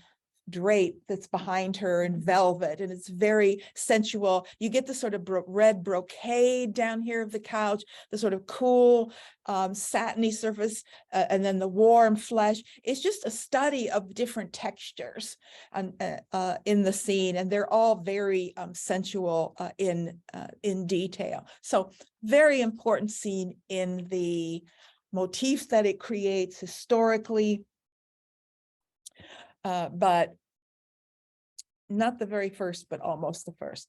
drape that's behind her in velvet, and it's very sensual. You get the sort of red brocade down here of the couch, the sort of cool satiny surface, and then the warm flesh. It's just a study of different textures in the scene, and they're all very sensual in detail. So very important scene in the motifs that it creates historically. But not the very first, but almost the first.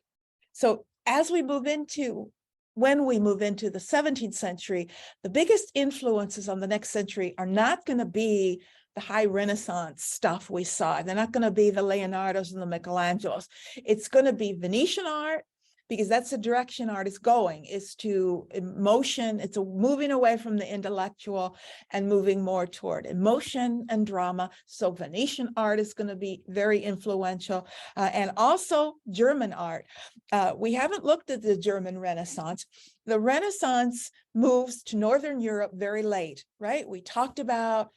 So as we move into, when we move into the 17th century, the biggest influences on the next century are not going to be the high Renaissance stuff we saw. They're not going to be the Leonardos and the Michelangelos. It's going to be Venetian art, because that's the direction art is going, is to emotion. It's a moving away from the intellectual and moving more toward emotion and drama. So Venetian art is going to be very influential, and also German art. We haven't looked at the German Renaissance. The Renaissance moves to Northern Europe very late, right? We talked about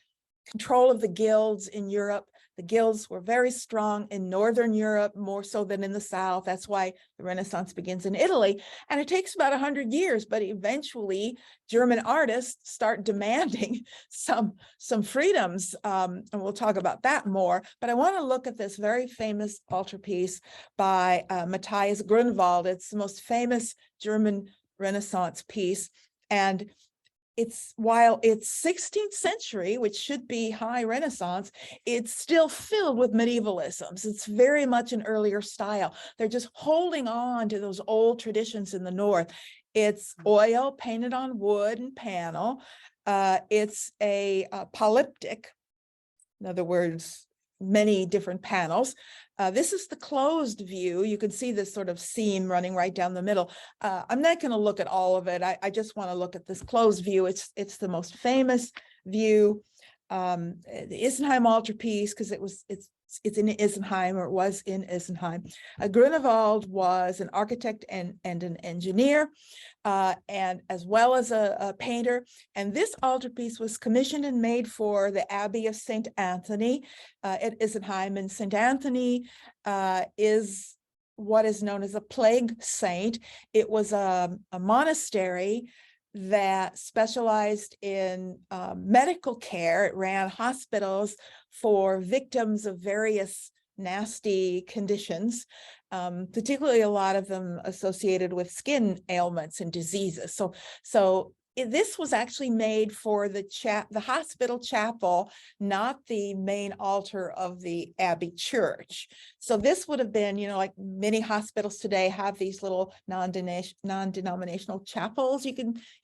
control of the guilds in Europe. The guilds were very strong in Northern Europe, more so than in the South. That's why the Renaissance begins in Italy. And it takes about 100 years, but eventually German artists start demanding some freedoms. And we'll talk about that more. But I want to look at this very famous altarpiece by Matthias Grunwald. It's the most famous German Renaissance piece. And while it's 16th century, which should be high Renaissance, it's still filled with medievalisms. It's very much an earlier style. They're just holding on to those old traditions in the North. It's oil painted on wood and panel. It's a polyptych, in other words, many different panels. This is the closed view. You can see this sort of seam running right down the middle. I'm not going to look at all of it. I just want to look at this closed view. It's the most famous view. The Isenheim altarpiece, because it's in Isenheim, or it was in Isenheim. Grunewald was an architect and an engineer, and as well as a painter. And this altarpiece was commissioned and made for the Abbey of St. Anthony at Isenheim. And St. Anthony is what is known as a plague saint. It was a monastery that specialized in medical care. It ran hospitals for victims of various nasty conditions, particularly a lot of them associated with skin ailments and diseases. So this was actually made for the hospital chapel, not the main altar of the Abbey Church. So this would have been, like many hospitals today have these little non-denominational chapels.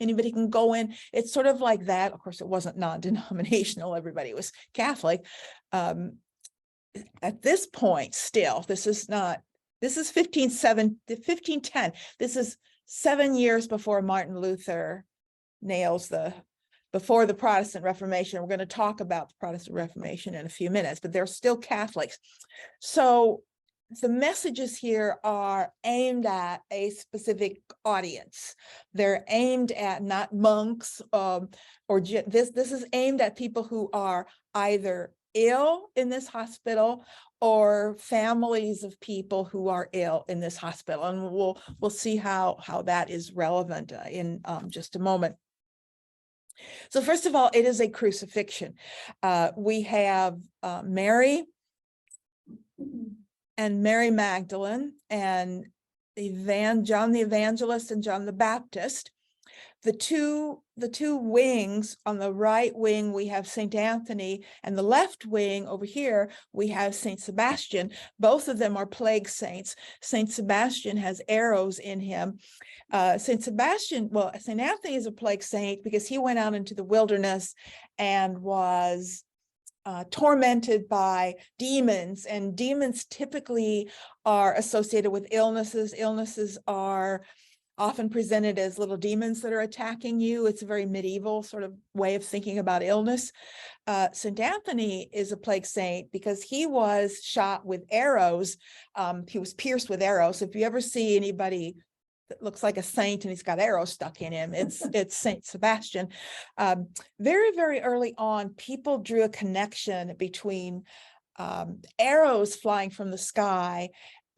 Anybody can go in. It's sort of like that. Of course, it wasn't non-denominational. Everybody was Catholic. At this point, still, this is 1510. This is 7 years before Martin Luther nails before the Protestant Reformation. We're going to talk about the Protestant Reformation in a few minutes, but they're still Catholics. So the messages here are aimed at a specific audience. They're aimed at not monks, this is aimed at people who are either ill in this hospital or families of people who are ill in this hospital. And we'll see how that is relevant in just a moment. So first of all, it is a crucifixion. We have Mary and Mary Magdalene and John the Evangelist and John the Baptist. The two wings, on the right wing, we have St. Anthony, and the left wing over here, we have St. Sebastian. Both of them are plague saints. St. Sebastian has arrows in him. St. Anthony is a plague saint because he went out into the wilderness and was tormented by demons, and demons typically are associated with illnesses. Illnesses are often presented as little demons that are attacking you. It's a very medieval sort of way of thinking about illness. St. Anthony is a plague saint because he was shot with arrows. He was pierced with arrows. If you ever see anybody that looks like a saint and he's got arrows stuck in him, it's St. Sebastian. Very, very early on, people drew a connection between arrows flying from the sky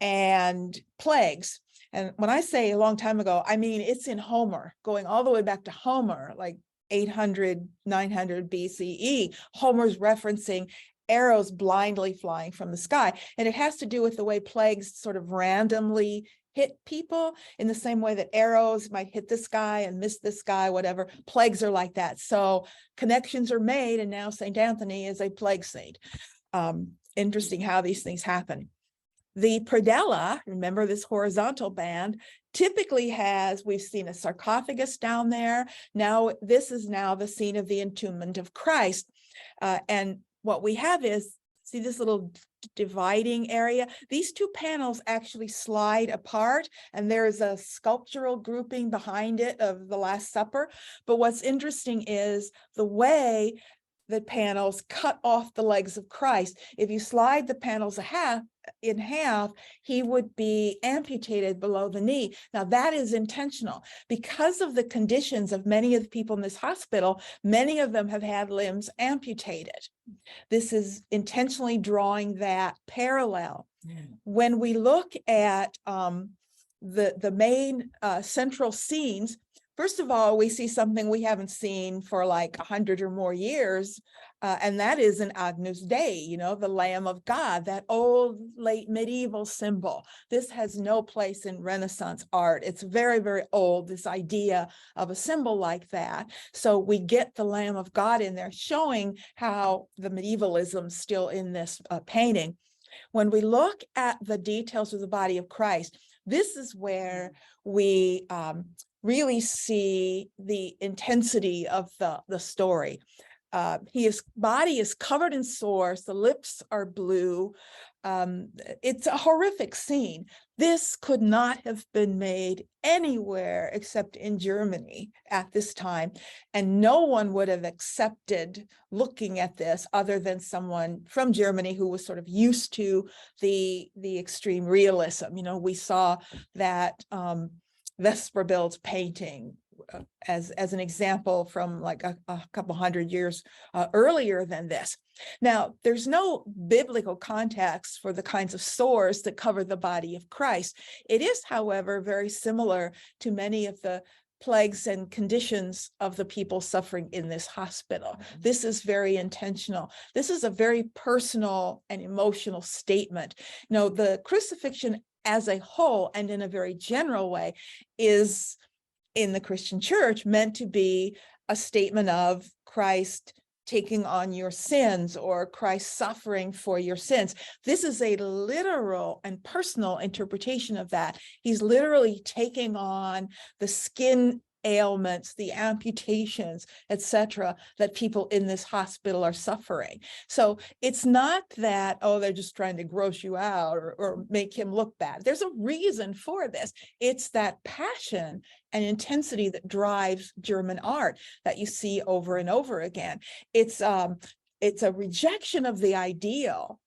and plagues. And when I say a long time ago, I mean, it's in Homer, going all the way back to Homer, like 800, 900 BCE. Homer's referencing arrows blindly flying from the sky. And it has to do with the way plagues sort of randomly hit people in the same way that arrows might hit this guy and miss this guy, whatever. Plagues are like that. So connections are made, and now St. Anthony is a plague saint. Interesting how these things happen. The predella, remember this horizontal band, typically we've seen a sarcophagus down there. Now, this is now the scene of the entombment of Christ. And what we have is, see this little dividing area? These two panels actually slide apart, and there's a sculptural grouping behind it of the Last Supper. But what's interesting is the way the panels cut off the legs of Christ. If you slide the panels in half, he would be amputated below the knee. Now that is intentional because of the conditions of many of the people in this hospital. Many of them have had limbs amputated. This is intentionally drawing that parallel. When we look at the main central scenes, First of all, we see something we haven't seen for like 100 or more years, and that is an Agnus Dei, the Lamb of God, that old late medieval symbol. This has no place in Renaissance art. It's very, very old, this idea of a symbol like that. So we get the Lamb of God in there, showing how the medievalism still in this painting. When we look at the details of the body of Christ, this is where we really see the intensity of the story. His body is covered in sores, the lips are blue. It's a horrific scene. This could not have been made anywhere except in Germany at this time. And no one would have accepted looking at this other than someone from Germany who was sort of used to the extreme realism. We saw that Vesperbild's painting as an example from like a couple hundred years earlier than this. Now, there's no biblical context for the kinds of sores that cover the body of Christ. It is, however, very similar to many of the plagues and conditions of the people suffering in this hospital. This is very intentional. This is a very personal and emotional statement. The crucifixion as a whole and in a very general way is, in the Christian church, meant to be a statement of Christ taking on your sins or Christ suffering for your sins. This is a literal and personal interpretation of that. He's literally taking on the skin ailments, the amputations, etc., that people in this hospital are suffering. So it's not that, oh, they're just trying to gross you out or make him look bad. There's a reason for this. It's that passion and intensity that drives German art that you see over and over again. It's a rejection of the ideal.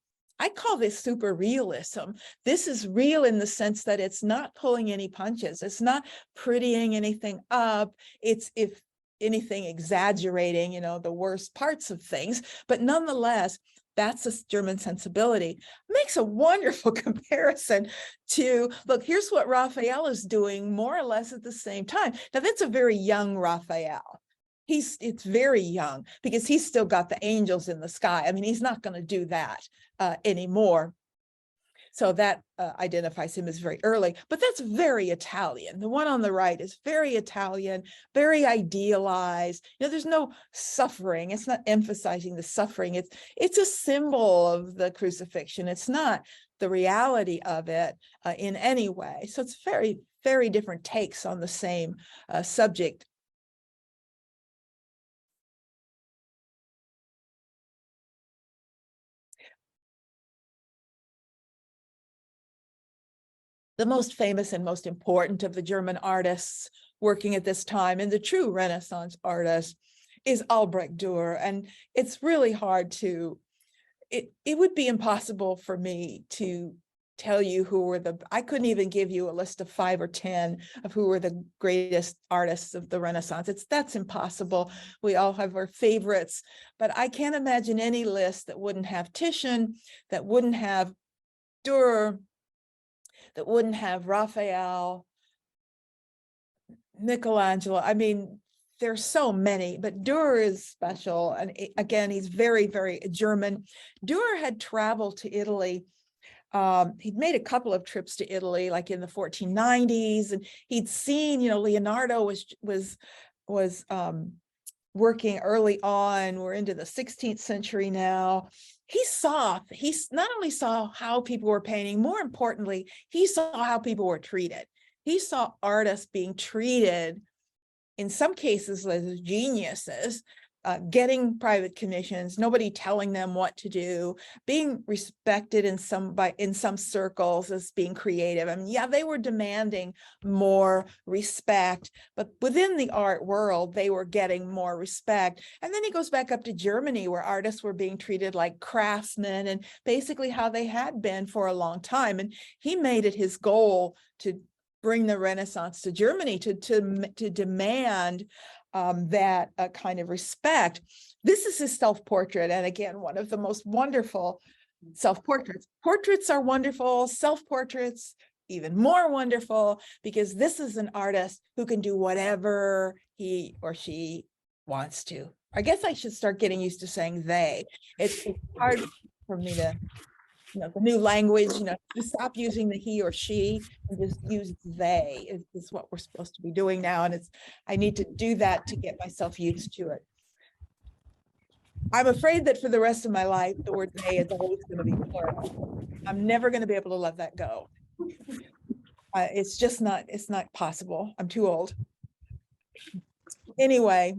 I call this super realism. This is real in the sense that it's not pulling any punches. It's not prettying anything up. It's, if anything, exaggerating, the worst parts of things. But nonetheless, that's a German sensibility. Makes a wonderful comparison to, look, here's what Raphael is doing more or less at the same time. Now, that's a very young Raphael. It's very young because he's still got the angels in the sky. I mean, he's not going to do that anymore. So that identifies him as very early, but that's very Italian. The one on the right is very Italian, very idealized. There's no suffering. It's not emphasizing the suffering. It's a symbol of the crucifixion. It's not the reality of it in any way. So it's very, very different takes on the same subject. The most famous and most important of the German artists working at this time, and the true Renaissance artist, is Albrecht Dürer. And it's really hard to, it would be impossible for me to tell you who were I couldn't even give you a list of 5 or 10 of who were the greatest artists of the Renaissance. That's impossible. We all have our favorites, but I can't imagine any list that wouldn't have Titian, that wouldn't have Dürer, that wouldn't have Raphael, Michelangelo. I mean, there's so many, but Dürer is special. And again, he's very, very German. Dürer had traveled to Italy. He'd made a couple of trips to Italy, like in the 1490s, and he'd seen, Leonardo was working early on. We're into the 16th century now. He not only saw how people were painting, more importantly, he saw how people were treated. He saw artists being treated, in some cases, as geniuses, getting private commissions, nobody telling them what to do, being respected in some circles as being creative. I mean, yeah, they were demanding more respect, but within the art world, they were getting more respect. And then he goes back up to Germany, where artists were being treated like craftsmen and basically how they had been for a long time. And he made it his goal to bring the Renaissance to Germany, to demand that kind of respect. This is his self-portrait. And again, one of the most wonderful self-portraits. Portraits are wonderful, self-portraits even more wonderful because this is an artist who can do whatever he or she wants to. I guess I should start getting used to saying they. It's hard for me to, the new language, to stop using the he or she and just use they is what we're supposed to be doing now. And I need to do that to get myself used to it. I'm afraid that for the rest of my life, the word they is always going to be plural. I'm never going to be able to let that go. It's not possible. I'm too old. Anyway,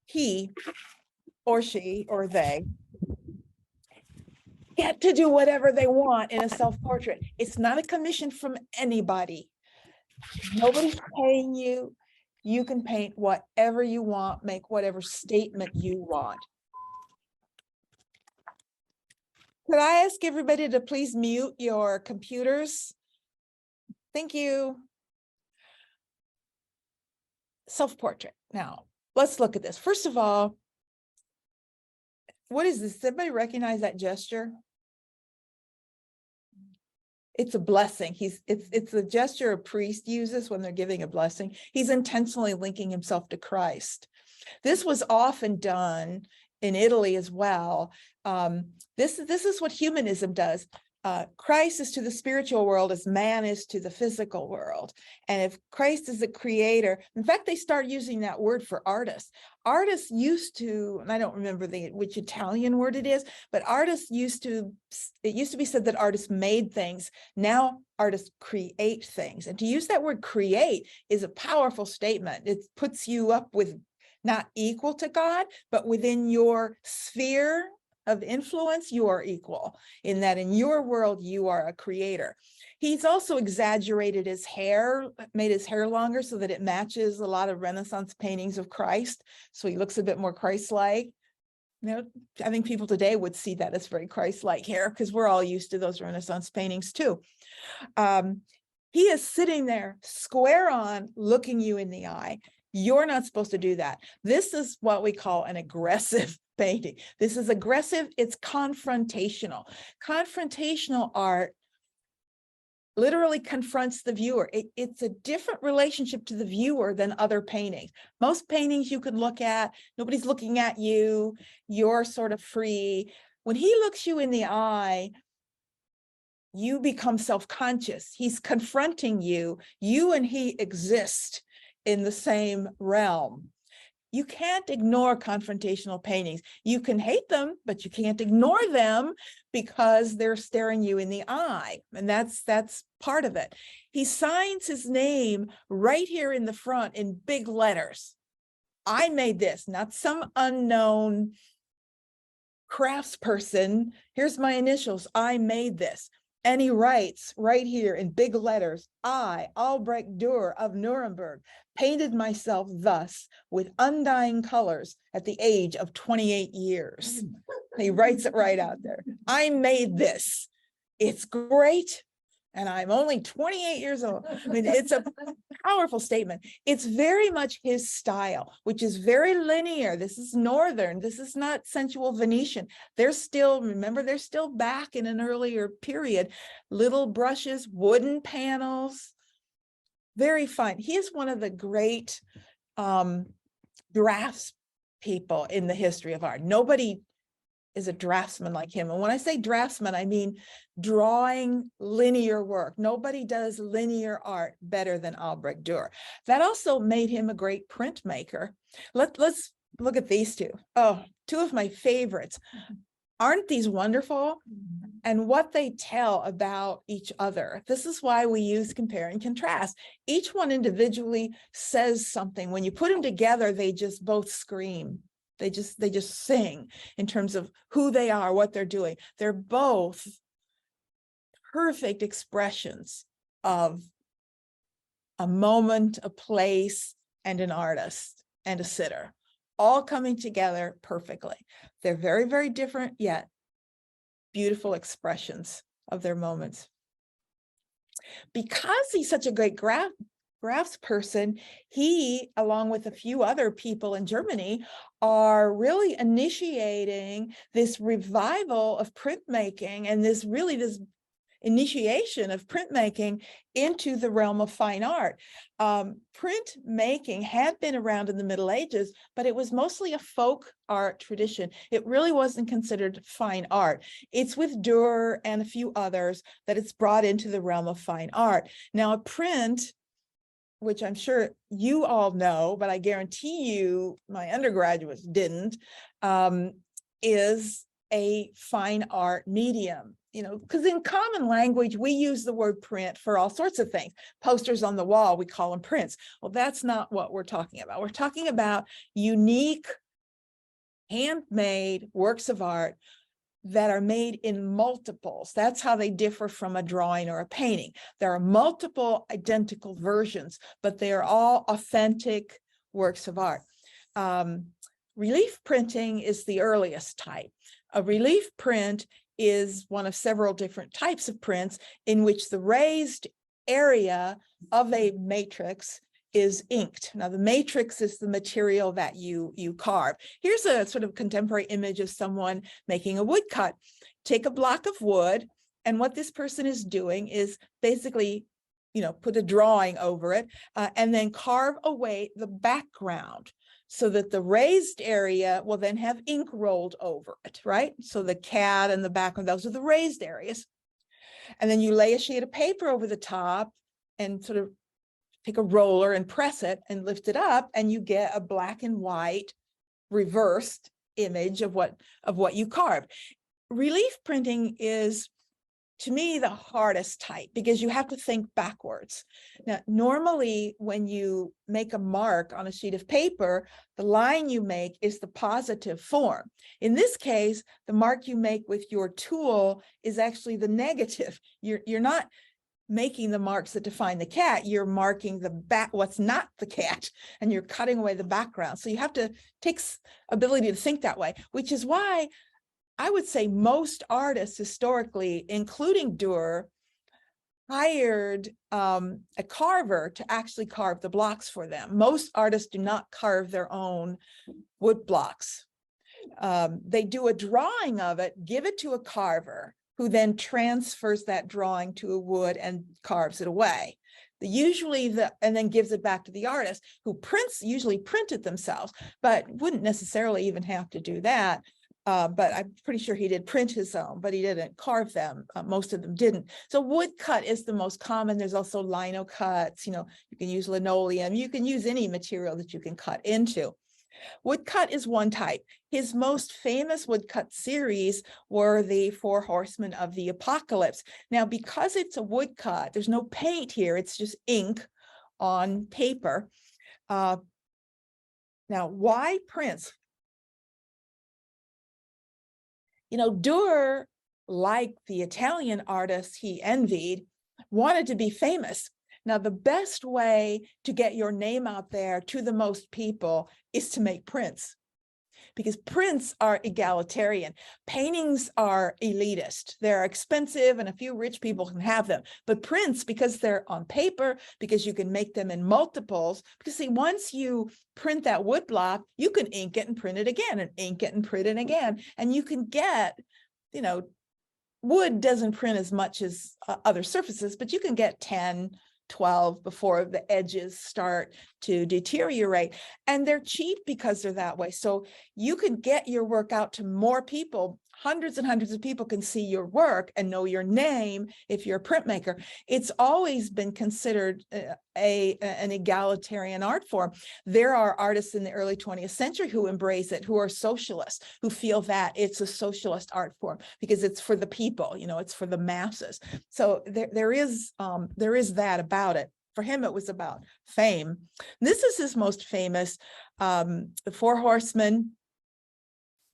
he or she or they get to do whatever they want in a self-portrait. It's not a commission from anybody. Nobody's paying you. You can paint whatever you want, make whatever statement you want. Could I ask everybody to please mute your computers? Thank you. Self-portrait. Now, let's look at this. First of all, what is this? Does everybody recognize that gesture? It's a blessing. It's the gesture a priest uses when they're giving a blessing. He's intentionally linking himself to Christ. This was often done in Italy as well. This is what humanism does. Christ is to the spiritual world as man is to the physical world. And if Christ is the creator, in fact, they start using that word for artists. Artists used to, and I don't remember which Italian word it is, but it used to be said that artists made things. Now artists create things. And to use that word create is a powerful statement. It puts you up with not equal to God, but within your sphere of influence, you are equal in that in your world, you are a creator. He's also exaggerated his hair, made his hair longer so that it matches a lot of Renaissance paintings of Christ. So he looks a bit more Christ-like. I think people today would see that as very Christ-like hair because we're all used to those Renaissance paintings too. He is sitting there square on, looking you in the eye. You're not supposed to do that. This is what we call an aggressive painting. This is aggressive. It's confrontational. Confrontational art literally confronts the viewer. It's a different relationship to the viewer than other paintings. Most paintings you could look at, nobody's looking at you. You're sort of free. When he looks you in the eye, you become self-conscious. He's confronting you. You and he exist in the same realm. You can't ignore confrontational paintings. You can hate them, but you can't ignore them because they're staring you in the eye. And that's part of it. He signs his name right here in the front in big letters. I made this, not some unknown craftsperson. Here's my initials. I made this. And he writes right here in big letters, I, Albrecht Dürer of Nuremberg, painted myself thus with undying colors at the age of 28 years. He writes it right out there. I made this. It's great. And I'm only 28 years old. I mean, it's a powerful statement. It's very much his style, which is very linear. This is Northern. This is not sensual Venetian. Remember, they're still back in an earlier period. Little brushes, wooden panels, very fine. He is one of the great drafts people in the history of art. Nobody is a draftsman like him. And when I say draftsman, I mean drawing linear work. Nobody does linear art better than Albrecht Dürer. That also made him a great printmaker. Let's look at these two. Oh, two of my favorites. Aren't these wonderful? And what they tell about each other. This is why we use compare and contrast. Each one individually says something. When you put them together, they just both scream. They just sing in terms of who they are, what they're doing. They're both perfect expressions of a moment, a place, and an artist and a sitter, all coming together perfectly. They're very, very different, yet beautiful expressions of their moments. Because he's such a great craftsperson, he, along with a few other people in Germany, are really initiating this revival of printmaking and this initiation of printmaking into the realm of fine art. Printmaking had been around in the Middle Ages, but it was mostly a folk art tradition. It really wasn't considered fine art. It's with Dürer and a few others that it's brought into the realm of fine art. Now, a print, which I'm sure you all know, but I guarantee you my undergraduates didn't, is a fine art medium. You know, because in common language, we use the word print for all sorts of things. Posters on the wall, we call them prints. Well, that's not what we're talking about. We're talking about unique, handmade works of art that are made in multiples. That's how they differ from a drawing or a painting. There are multiple identical versions, but they are all authentic works of art. Relief printing is the earliest type. A relief print is one of several different types of prints in which the raised area of a matrix is inked. Now, the matrix is the material that you carve. Here's a sort of contemporary image of someone making a woodcut. Take a block of wood, and what this person is doing is basically, you know, put a drawing over it, and then carve away the background, so that the raised area will then have ink rolled over it, right? So the cat and the background, those are the raised areas. And then you lay a sheet of paper over the top and sort of take a roller and press it and lift it up, and you get a black and white reversed image of what you carved. Relief printing is, to me, the hardest type, because you have to think backwards. Now, normally when you make a mark on a sheet of paper, the line you make is the positive form. In this case, the mark you make with your tool is actually the negative. You're not making the marks that define the cat, you're marking the back, what's not the cat, and you're cutting away the background. So you have to take ability to think that way, which is why I would say most artists historically, including Dürer, hired a carver to actually carve the blocks for them. Most artists do not carve their own wood blocks. They do a drawing of it, give it to a carver, who then transfers that drawing to a wood and carves it away. And then gives it back to the artist, who usually print it themselves, but wouldn't necessarily even have to do that. But I'm pretty sure he did print his own, but he didn't carve them. Most of them didn't. So woodcut is the most common. There's also lino cuts. You know, you can use linoleum. You can use any material that you can cut into. Woodcut is one type. His most famous woodcut series were the Four Horsemen of the Apocalypse. Now, because it's a woodcut, there's no paint here. It's just ink on paper. Now, why prints? You know, Dürer, like the Italian artists he envied, wanted to be famous. Now, the best way to get your name out there to the most people is to make prints, because prints are egalitarian. Paintings are elitist. They're expensive and a few rich people can have them. But prints, because they're on paper, because you can make them in multiples, because see, once you print that wood block, you can ink it and print it again, and ink it and print it again. And you can get, you know, wood doesn't print as much as other surfaces, but you can get 10, 12 before the edges start to deteriorate, and they're cheap because they're that way. So you can get your work out to more people. Hundreds and hundreds of people can see your work and know your name if you're a printmaker. It's always been considered an egalitarian art form. There are artists in the early 20th century who embrace it, who are socialists, who feel that it's a socialist art form because it's for the people, you know, it's for the masses. So there is that about it. For him, it was about fame. This is his most famous, the Four Horsemen.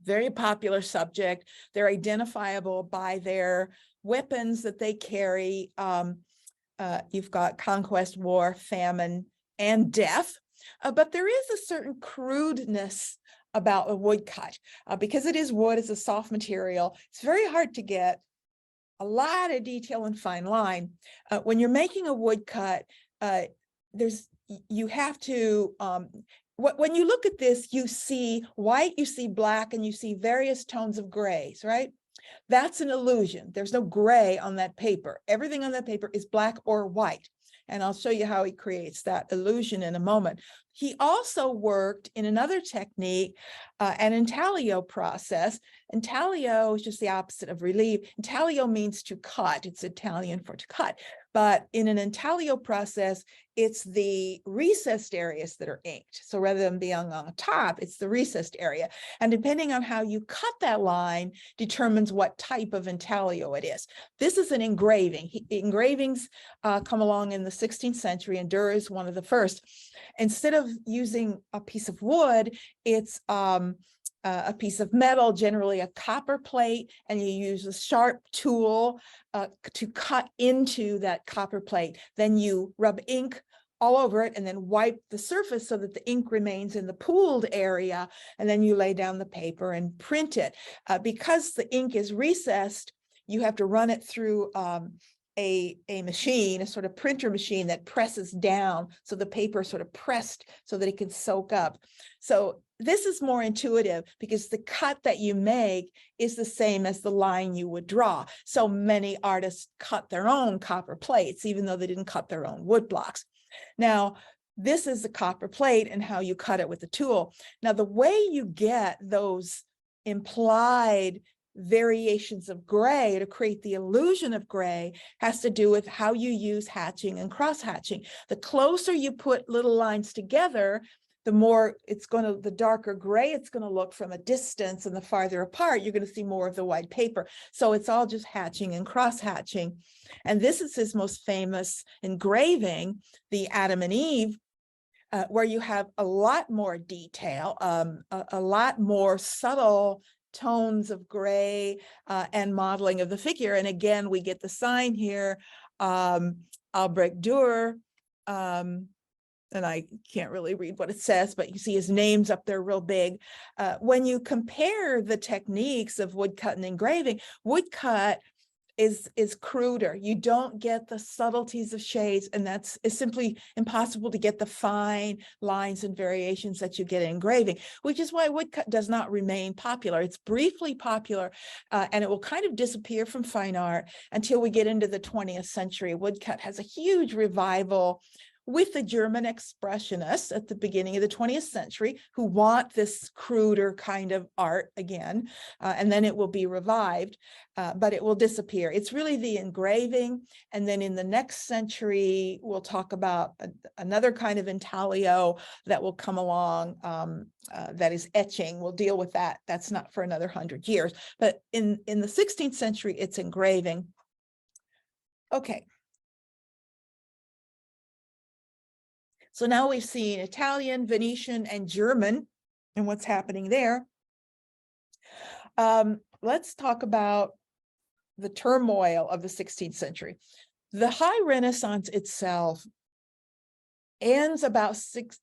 Very popular subject. They're identifiable by their weapons that they carry. You've got conquest, war, famine, and death. But there is a certain crudeness about a woodcut. Because it is wood, it's a soft material. It's very hard to get a lot of detail and fine line. When you're making a woodcut, you have to, when you look at this, you see white, you see black, and you see various tones of grays, right? That's an illusion. There's no gray on that paper. Everything on that paper is black or white. And I'll show you how he creates that illusion in a moment. He also worked in another technique, an intaglio process. Intaglio is just the opposite of relieve. Intaglio means to cut. It's Italian for to cut. But in an intaglio process, it's the recessed areas that are inked. So rather than being on top, it's the recessed area. And depending on how you cut that line determines what type of intaglio it is. This is an engraving. Engravings come along in the 16th century, and Dürer is one of the first. Instead of using a piece of wood, it's a piece of metal, generally a copper plate, and you use a sharp tool to cut into that copper plate. Then you rub ink all over it and then wipe the surface so that the ink remains in the pooled area, and then you lay down the paper and print it. Because the ink is recessed, you have to run it through a machine, a sort of printer machine that presses down, so the paper is sort of pressed so that it can soak up. So this is more intuitive because the cut that you make is the same as the line you would draw. So many artists cut their own copper plates, even though they didn't cut their own wood blocks. Now, this is the copper plate and how you cut it with the tool. Now, the way you get those implied variations of gray to create the illusion of gray has to do with how you use hatching and cross hatching. The closer you put little lines together, the more the darker gray it's going to look from a distance, and the farther apart, you're going to see more of the white paper. So it's all just hatching and cross hatching. And this is his most famous engraving, the Adam and Eve, where you have a lot more detail, a lot more subtle tones of gray and modeling of the figure. And again, we get the sign here, Albrecht Dürer, and I can't really read what it says, but you see his name's up there real big. When you compare the techniques of woodcut and engraving, woodcut is cruder. You don't get the subtleties of shades, and it's simply impossible to get the fine lines and variations that you get in engraving, which is why woodcut does not remain popular. It's briefly popular, and it will kind of disappear from fine art until we get into the 20th century. Woodcut has a huge revival with the German expressionists at the beginning of the 20th century, who want this cruder kind of art again, and then it will be revived, but it will disappear. It's really the engraving, and then in the next century, we'll talk about another kind of intaglio that will come along, that is etching. We'll deal with that. That's not for another 100 years, but in the 16th century, it's engraving. Okay. So now we've seen Italian, Venetian, and German, and what's happening there. Let's talk about the turmoil of the 16th century. The High Renaissance itself ends about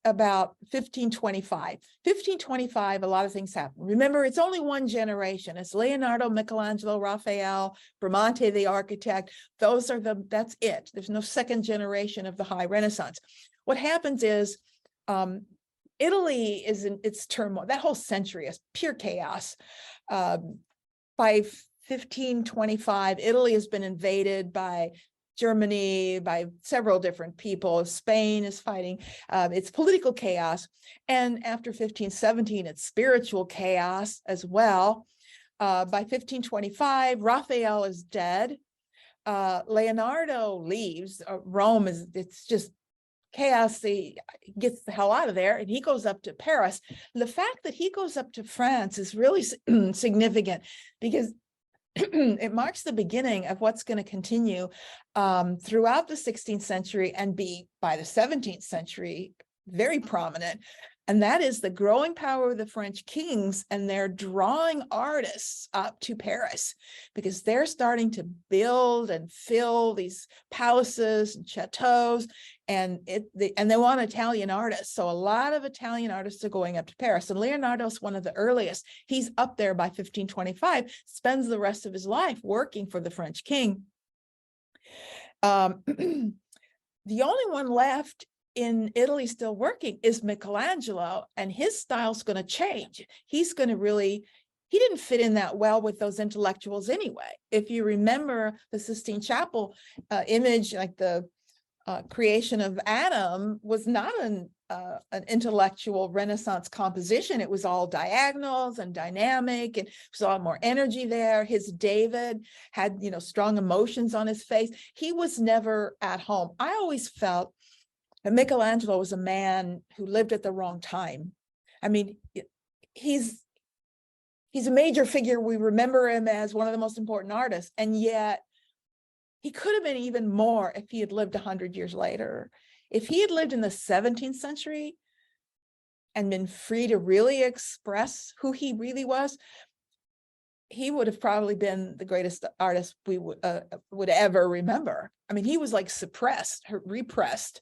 1525. 1525, a lot of things happen. Remember, it's only one generation. It's Leonardo, Michelangelo, Raphael, Bramante, the architect. That's it. There's no second generation of the High Renaissance. What happens is Italy is in its turmoil. That whole century is pure chaos. By 1525, Italy has been invaded by Germany, by several different people. Spain is fighting. It's political chaos. And after 1517, it's spiritual chaos as well. By 1525, Raphael is dead. Leonardo leaves. Rome it's just chaos. He gets the hell out of there, and he goes up to Paris. The fact that he goes up to France is really significant, because it marks the beginning of what's going to continue throughout the 16th century and be, by the 17th century, very prominent. And that is the growing power of the French kings, and they're drawing artists up to Paris because they're starting to build and fill these palaces and chateaus, and they want Italian artists. So a lot of Italian artists are going up to Paris, and Leonardo's one of the earliest. He's up there by 1525, spends the rest of his life working for the French king. The only one left in Italy still working is Michelangelo, and his style's going to change. He's he didn't fit in that well with those intellectuals anyway. If you remember the Sistine Chapel image, like the creation of Adam was not an intellectual Renaissance composition. It was all diagonals and dynamic, and there's a lot more energy there. His David had, strong emotions on his face. He was never at home. I always felt that Michelangelo was a man who lived at the wrong time. I mean, he's a major figure. We remember him as one of the most important artists, and yet he could have been even more if he had lived 100 years later. If he had lived in the 17th century and been free to really express who he really was, he would have probably been the greatest artist we would ever remember. I mean, he was like suppressed, repressed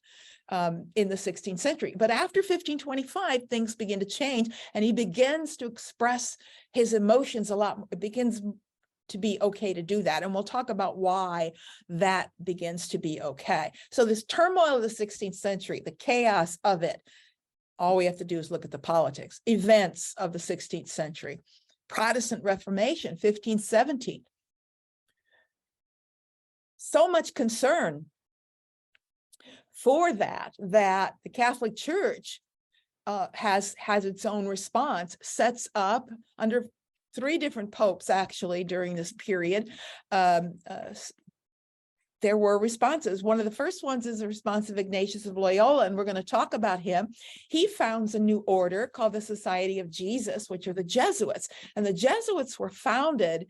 in the 16th century. But after 1525, things begin to change, and he begins to express his emotions a lot. It begins to be okay to do that. And we'll talk about why that begins to be okay. So this turmoil of the 16th century, the chaos of it, all we have to do is look at the politics, events of the 16th century, Protestant Reformation, 1517. So much concern for that the Catholic Church has its own response, sets up under 3 different popes actually during this period. There were responses. One of the first ones is the response of Ignatius of Loyola, and we're going to talk about him. He founds a new order called the Society of Jesus, which are the Jesuits. And the Jesuits were founded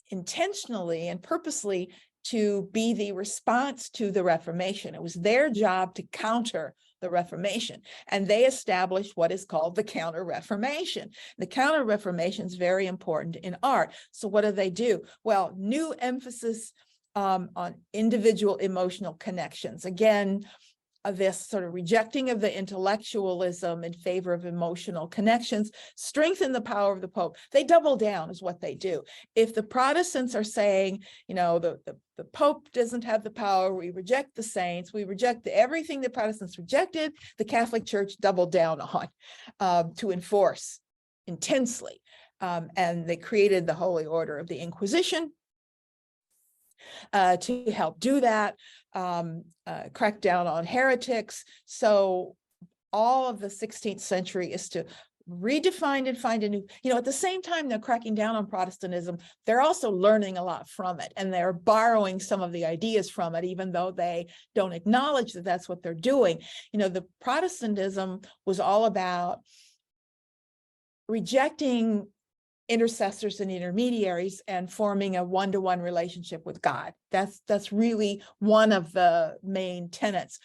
intentionally and purposely to be the response to the Reformation. It was their job to counter the Reformation, and they established what is called the Counter-Reformation. The Counter-Reformation is very important in art. So what do? Well, new emphasis on individual emotional connections. Again, this sort of rejecting of the intellectualism in favor of emotional connections, strengthen the power of the Pope. They double down is what they do. If the Protestants are saying, the Pope doesn't have the power, we reject the saints, we reject everything the Protestants rejected, the Catholic Church doubled down on to enforce intensely. And they created the Holy Order of the Inquisition to help do that, crack down on heretics. So all of the 16th century is to redefine and find a new, at the same time they're cracking down on Protestantism, they're also learning a lot from it, and they're borrowing some of the ideas from it, even though they don't acknowledge that that's what they're doing. The Protestantism was all about rejecting intercessors and intermediaries and forming a one-to-one relationship with God. That's really one of the main tenets.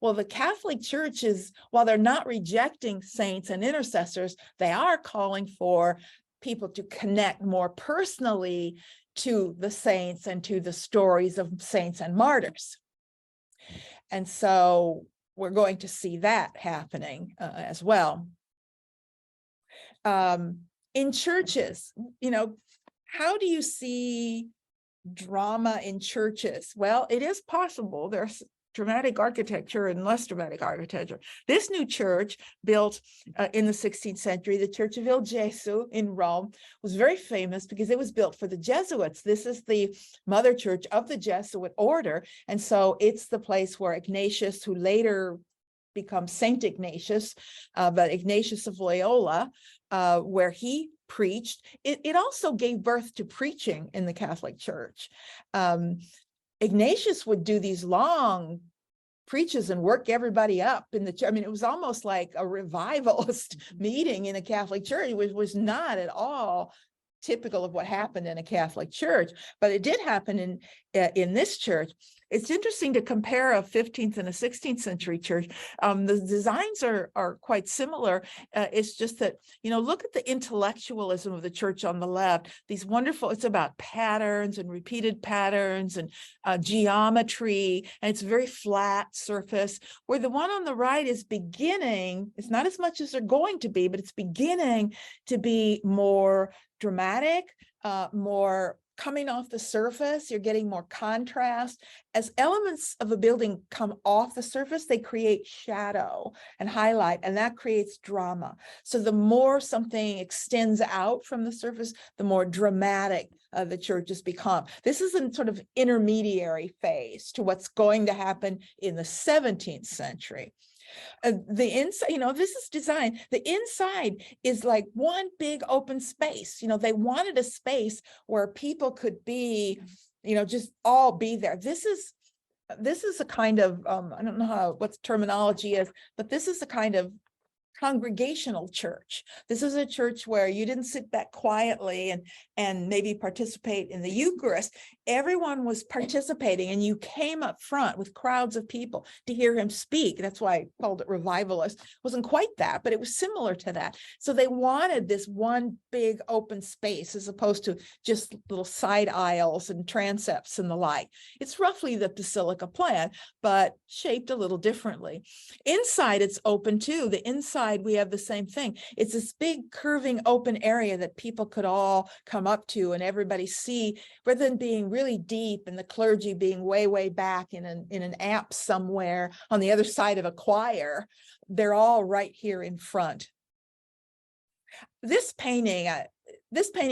Well, the Catholic Church is, while they're not rejecting saints and intercessors, they are calling for people to connect more personally to the saints and to the stories of saints and martyrs. And so we're going to see that happening as well. In churches, how do you see drama in churches? Well, it is possible. There's dramatic architecture and less dramatic architecture. This new church built in the 16th century, the Church of Il Gesù in Rome, was very famous because it was built for the Jesuits. This is the mother church of the Jesuit order. And so it's the place where Ignatius, who later becomes Saint Ignatius, but Ignatius of Loyola, where he preached. It also gave birth to preaching in the Catholic Church. Ignatius would do these long preaches and work everybody up in the church. I mean, it was almost like a revivalist meeting in a Catholic church, which was not at all typical of what happened in a Catholic church, but it did happen in this church. It's interesting to compare a 15th and a 16th century church. The designs are quite similar. It's just that, look at the intellectualism of the church on the left. These wonderful, it's about patterns and repeated patterns and geometry, and it's a very flat surface, where the one on the right is beginning, it's not as much as they're going to be, but it's beginning to be more dramatic, more coming off the surface, you're getting more contrast. As elements of a building come off the surface, they create shadow and highlight, and that creates drama. So the more something extends out from the surface, the more dramatic the churches become. This is a sort of intermediary phase to what's going to happen in the 17th century. The inside, this is design. The inside is like one big open space. They wanted a space where people could be, just all be there. This is a kind of, I don't know what the terminology is, but this is a kind of congregational church. This is a church where you didn't sit back quietly and maybe participate in the Eucharist. Everyone was participating, and you came up front with crowds of people to hear him speak. That's why I called it revivalist. It wasn't quite that, but it was similar to that. So they wanted this one big open space as opposed to just little side aisles and transepts and the like. It's roughly the basilica plan, but shaped a little differently. Inside, it's open too. The inside, we have the same thing. It's this big curving open area that people could all come up to and everybody see, rather than being really deep and the clergy being way back in an apse somewhere on the other side of a choir. They're all right here in front. This painting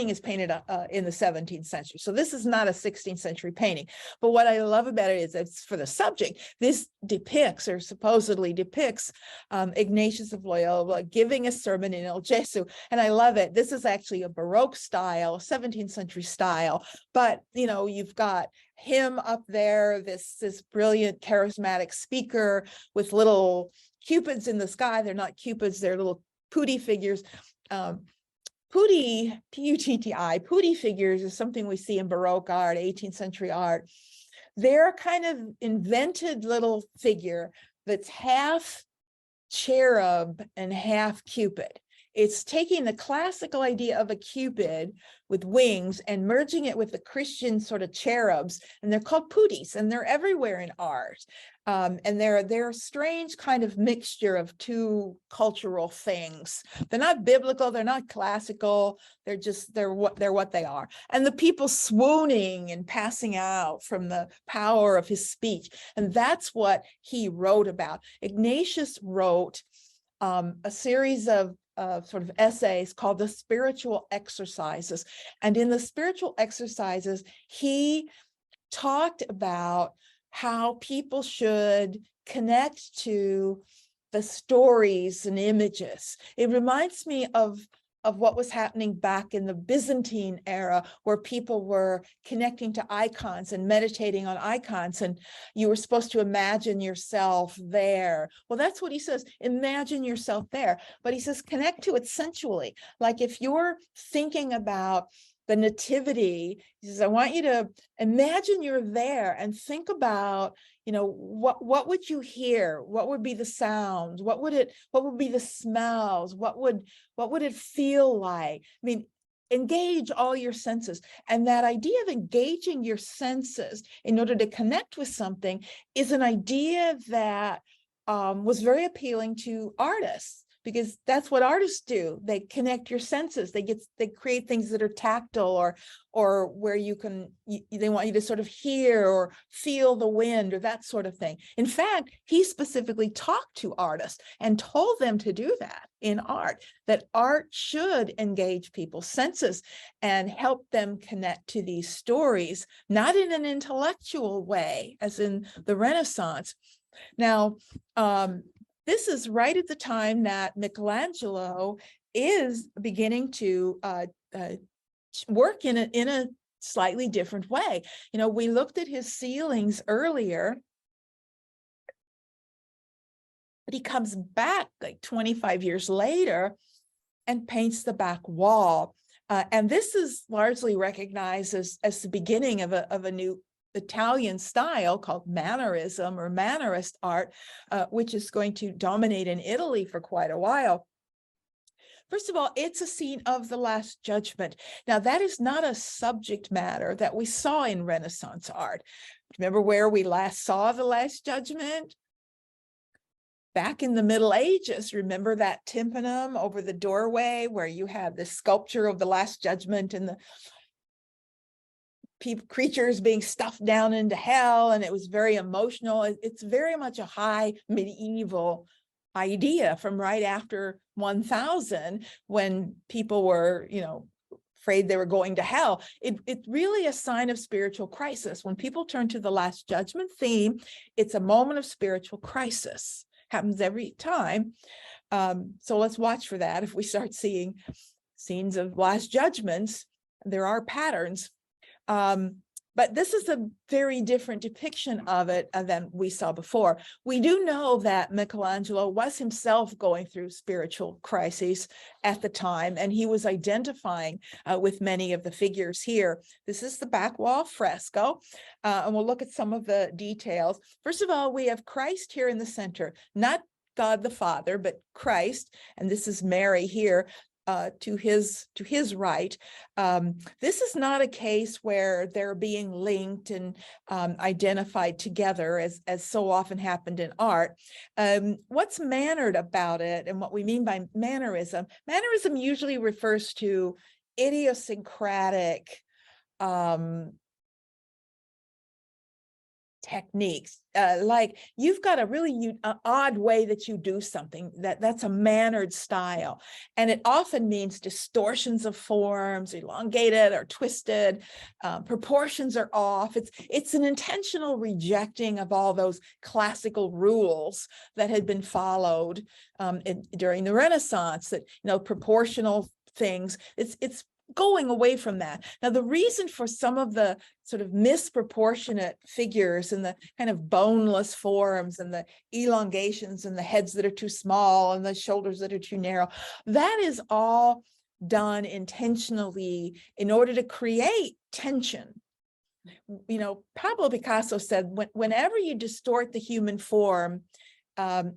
is painted in the 17th century. So this is not a 16th century painting. But what I love about it is it's for the subject. This depicts, or supposedly depicts, Ignatius of Loyola giving a sermon in El Gesu. And I love it. This is actually a Baroque style, 17th century style. But, you've got him up there, this brilliant, charismatic speaker with little cupids in the sky. They're not cupids, they're little putti figures. Putti, P-U-T-T-I, putti figures is something we see in Baroque art, 18th century art. They're a kind of invented little figure that's half cherub and half Cupid. It's taking the classical idea of a Cupid with wings and merging it with the Christian sort of cherubs, and they're called puttis, and they're everywhere in art. And they're a strange kind of mixture of two cultural things. They're not biblical, they're not classical, they're what they are. And the people swooning and passing out from the power of his speech. And that's what he wrote about. Ignatius wrote a series of sort of essays called the Spiritual Exercises. And in the Spiritual Exercises, he talked about how people should connect to the stories and images. It reminds me of what was happening back in the Byzantine era, where people were connecting to icons and meditating on icons, and you were supposed to imagine yourself there. Well, that's what he says, imagine yourself there. But he says, connect to it sensually. Like if you're thinking about the nativity, he says, I want you to imagine you're there and think about, what would you hear? What would be the sounds? What would be the smells? What would it feel like? I mean, engage all your senses. And that idea of engaging your senses in order to connect with something is an idea that was very appealing to artists, because that's what artists do. They connect your senses. They create things that are tactile, or where they want you to sort of hear or feel the wind or that sort of thing. In fact, he specifically talked to artists and told them to do that in art, that art should engage people's senses and help them connect to these stories, not in an intellectual way, as in the Renaissance. Now, this is right at the time that Michelangelo is beginning to work in a slightly different way. We looked at his ceilings earlier, but he comes back like 25 years later and paints the back wall. And this is largely recognized as the beginning of a new Italian style called Mannerism or Mannerist art, which is going to dominate in Italy for quite a while. First of all, it's a scene of the Last Judgment. Now, that is not a subject matter that we saw in Renaissance art. Remember where we last saw the Last Judgment? Back in the Middle Ages. Remember that tympanum over the doorway where you have the sculpture of the Last Judgment and creatures being stuffed down into hell, and it was very emotional. It's very much a high medieval idea from right after 1000, when people were, afraid they were going to hell. It's really a sign of spiritual crisis. When people turn to the Last Judgment theme, it's a moment of spiritual crisis. Happens every time. So let's watch for that. If we start seeing scenes of Last Judgments, there are patterns. But this is a very different depiction of it than we saw before. We do know that Michelangelo was himself going through spiritual crises at the time, and he was identifying with many of the figures here. This is the back wall fresco, and we'll look at some of the details. First of all, we have Christ here in the center, not God the Father, but Christ, and this is Mary here. To his right. This is not a case where they're being linked and identified together, as so often happened in art. What's mannered about it, and what we mean by mannerism usually refers to idiosyncratic techniques, like you've got a really odd way that you do something, that's a mannered style, and it often means distortions of forms, elongated or twisted, proportions are off. It's an intentional rejecting of all those classical rules that had been followed during the Renaissance, that proportional things. It's going away from that. Now, the reason for some of the sort of misproportionate figures and the kind of boneless forms and the elongations and the heads that are too small and the shoulders that are too narrow, that is all done intentionally in order to create tension. Pablo Picasso said, whenever you distort the human form,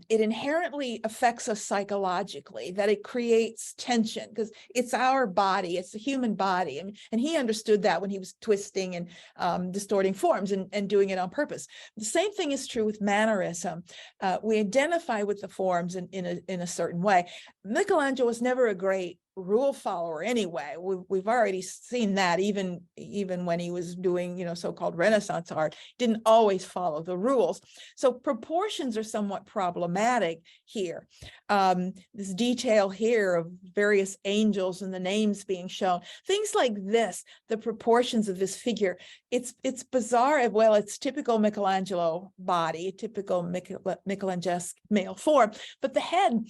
it inherently affects us psychologically, that it creates tension, because it's our body, it's the human body. And he understood that when he was twisting and distorting forms and doing it on purpose. The same thing is true with mannerism. We identify with the forms in a certain way. Michelangelo was never a great rule follower anyway. We've already seen that even when he was doing so-called Renaissance art, didn't always follow the rules. So proportions are somewhat problematic here. This detail here of various angels and the names being shown, things like this, the proportions of this figure, it's bizarre. Well, it's typical Michelangelo body, typical Michelangelesque male form, but the head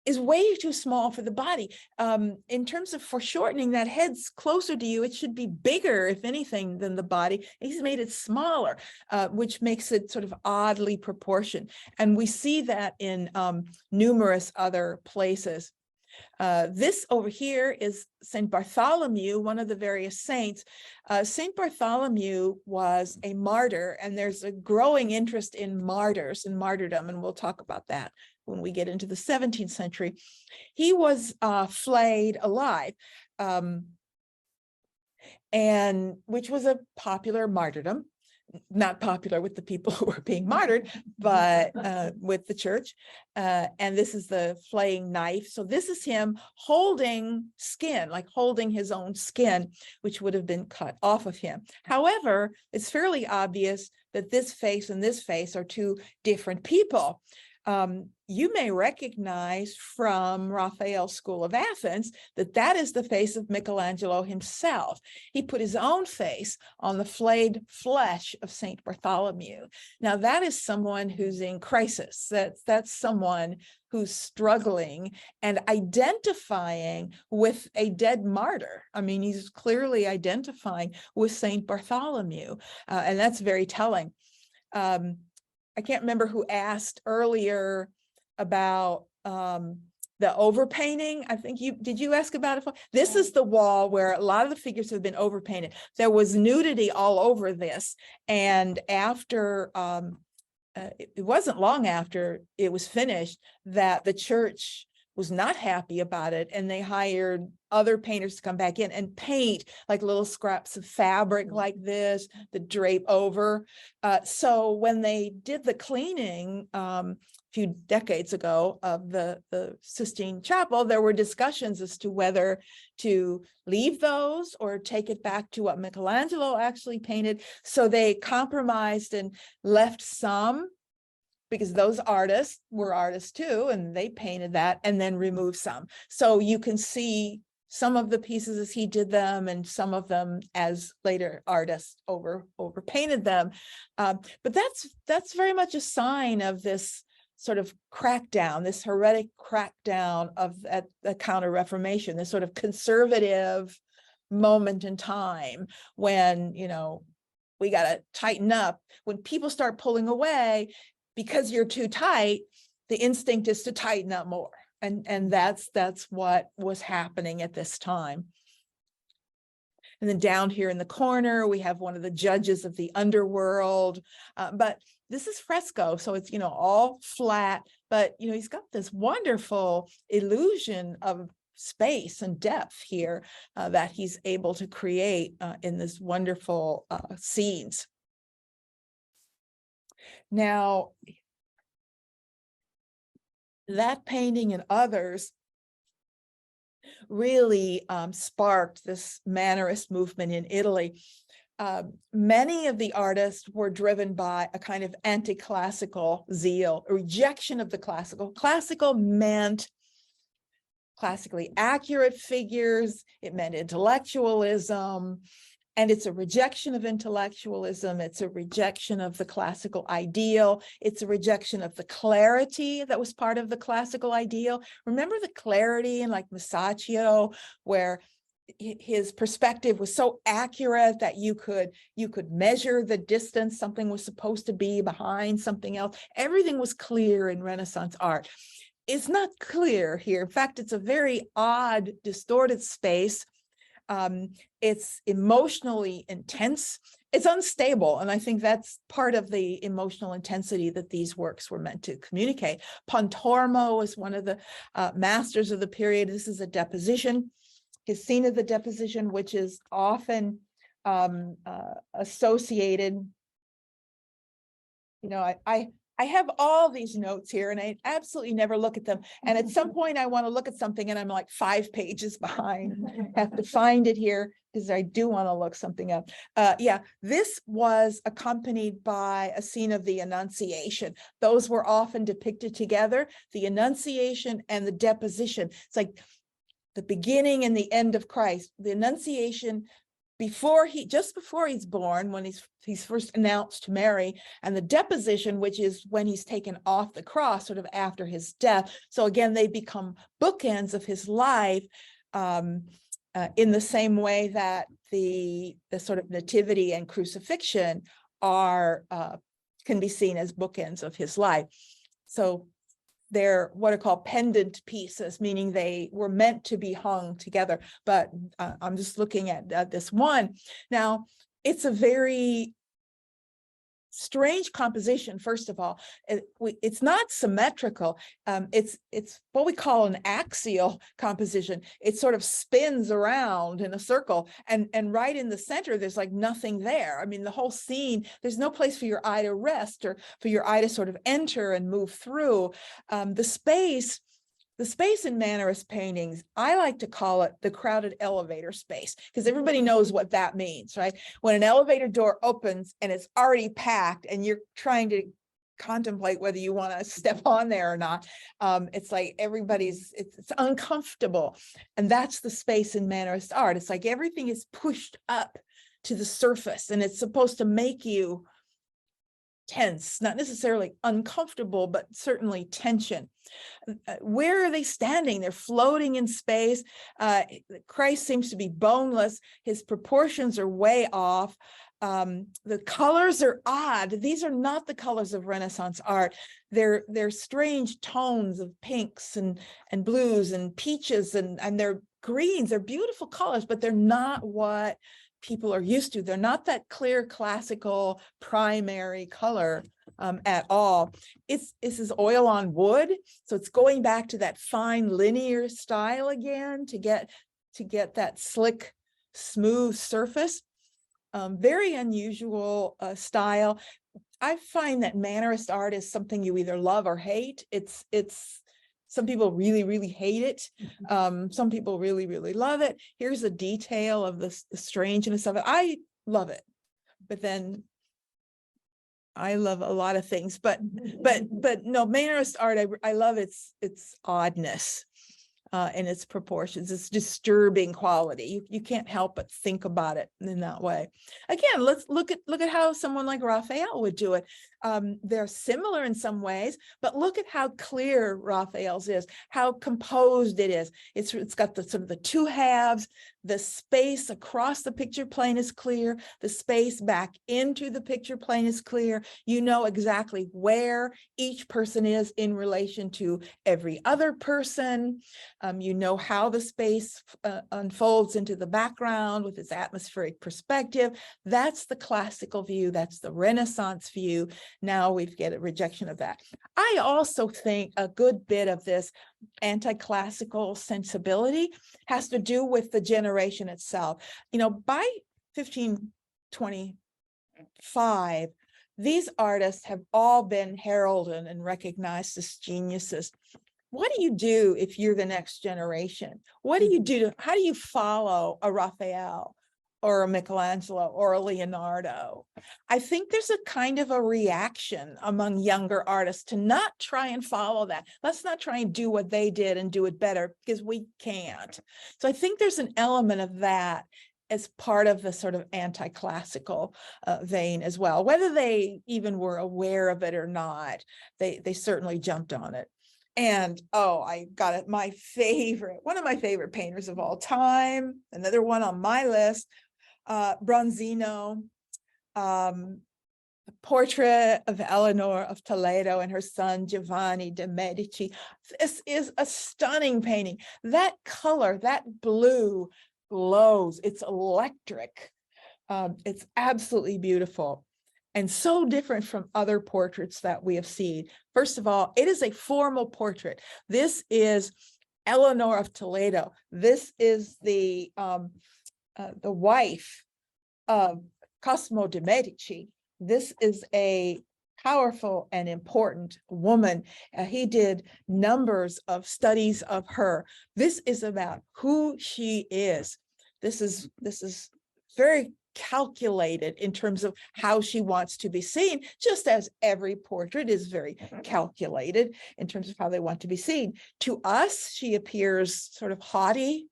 is way too small for the body. In terms of foreshortening, that head's closer to you. It should be bigger, if anything, than the body. He's made it smaller, which makes it sort of oddly proportioned. And we see that in numerous other places. This over here is St. Bartholomew, one of the various saints. St. Bartholomew was a martyr, and there's a growing interest in martyrs and martyrdom, and we'll talk about that when we get into the 17th century. He was flayed alive, and which was a popular martyrdom. Not popular with the people who were being martyred, but with the church. And this is the flaying knife. So this is him holding skin, like holding his own skin, which would have been cut off of him. However, it's fairly obvious that this face and this face are two different people. You may recognize from Raphael's School of Athens that is the face of Michelangelo himself. He put his own face on the flayed flesh of St. Bartholomew. Now, that is someone who's in crisis. That's someone who's struggling and identifying with a dead martyr. I mean, he's clearly identifying with St. Bartholomew, and that's very telling. I can't remember who asked earlier about the overpainting. I think did you ask about it? This is the wall where a lot of the figures have been overpainted. There was nudity all over this. And after, it wasn't long after it was finished that the church was not happy about it, and they hired other painters to come back in and paint like little scraps of fabric like this, the drape over. So when they did the cleaning, few decades ago of the Sistine Chapel, there were discussions as to whether to leave those or take it back to what Michelangelo actually painted. So they compromised and left some, because those artists were artists too, and they painted that, and then removed some. So you can see some of the pieces as he did them, and some of them as later artists overpainted them. But that's very much a sign of this sort of crackdown, this heretic crackdown of the Counter-Reformation, this sort of conservative moment in time when, you know, we got to tighten up. When people start pulling away, because you're too tight, the instinct is to tighten up more. And that's what was happening at this time. And then down here in the corner, we have one of the judges of the underworld. But this is fresco, so it's, you know, all flat, but, you know, he's got this wonderful illusion of space and depth here that he's able to create in this wonderful scenes. Now, that painting and others really sparked this Mannerist movement in Italy. Many of the artists were driven by a kind of anti-classical zeal, a rejection of the classical. Classical meant classically accurate figures, it meant intellectualism, and it's a rejection of intellectualism, it's a rejection of the classical ideal, it's a rejection of the clarity that was part of the classical ideal. Remember the clarity in like Masaccio, where his perspective was so accurate that you could measure the distance something was supposed to be behind something else. Everything was clear in Renaissance art. It's not clear here. In fact, it's a very odd, distorted space. It's emotionally intense. It's unstable. And I think that's part of the emotional intensity that these works were meant to communicate. Pontormo is one of the masters of the period. This is a deposition. His scene of the deposition, which is often associated, you know, I have all these notes here and I absolutely never look at them. And at some point I want to look at something and I'm like 5 pages behind. I have to find it here because I do want to look something up. Yeah, this was accompanied by a scene of the Annunciation. Those were often depicted together, the Annunciation and the deposition. It's like the beginning and the end of Christ. The Annunciation just before he's born, when he's first announced to Mary, and the deposition, which is when he's taken off the cross, sort of after his death. So again, they become bookends of his life, in the same way that the sort of nativity and crucifixion are can be seen as bookends of his life. So they're what are called pendant pieces, meaning they were meant to be hung together. But I'm just looking at this one. Now, it's a very strange composition. First of all, it's not symmetrical. It's what we call an axial composition. It sort of spins around in a circle, and right in the center there's like nothing there. I mean, the whole scene, there's no place for your eye to rest or for your eye to sort of enter and move through. The space in Mannerist paintings, I like to call it the crowded elevator space, because everybody knows what that means, right? When an elevator door opens and it's already packed and you're trying to contemplate whether you want to step on there or not, it's like it's uncomfortable. And that's the space in Mannerist art. It's like everything is pushed up to the surface and it's supposed to make you tense, not necessarily uncomfortable, but certainly tension. Where are they standing? They're floating in space. Christ seems to be boneless. His proportions are way off. The colors are odd. These are not the colors of Renaissance art. They're strange tones of pinks and blues and peaches and they're greens. They're beautiful colors, but they're not what people are used to. They're not that clear classical primary color at all. This is oil on wood, so it's going back to that fine linear style again to get that slick, smooth surface. Very unusual style. I find that Mannerist art is something you either love or hate. It's some people really, really hate it. Some people really, really love it. Here's a detail of the strangeness of it. I love it, but then I love a lot of things, but no, Mannerist art, I love its oddness. And its proportions, its disturbing quality. You can't help but think about it in that way. Again, let's look at how someone like Raphael would do it. They're similar in some ways, but look at how clear Raphael's is, how composed it is. It's got the sort of the two halves. The space across the picture plane is clear. The space back into the picture plane is clear. You know exactly where each person is in relation to every other person. You know how the space unfolds into the background with its atmospheric perspective. That's the classical view. That's the Renaissance view. Now we've got a rejection of that. I also think a good bit of this anti-classical sensibility has to do with the generation itself. You know, by 1525, these artists have all been heralded and recognized as geniuses. What do you do if you're the next generation? What do you do? How do you follow a Raphael or a Michelangelo or a Leonardo? I think there's a kind of a reaction among younger artists to not try and follow that. Let's not try and do what they did and do it better, because we can't. So I think there's an element of that as part of the sort of anti-classical vein as well. Whether they even were aware of it or not, they certainly jumped on it. And oh, I got it. One of my favorite painters of all time, another one on my list, Bronzino, portrait of Eleanor of Toledo and her son Giovanni de' Medici. This is a stunning painting. That color, that blue glows. It's electric. It's absolutely beautiful. And so different from other portraits that we have seen. First of all, it is a formal portrait. This is Eleanor of Toledo. This is the wife of Cosimo de' Medici. This is a powerful and important woman. He did numbers of studies of her. This is about who she is. This is very calculated in terms of how she wants to be seen, just as every portrait is very calculated in terms of how they want to be seen. To us, she appears sort of haughty,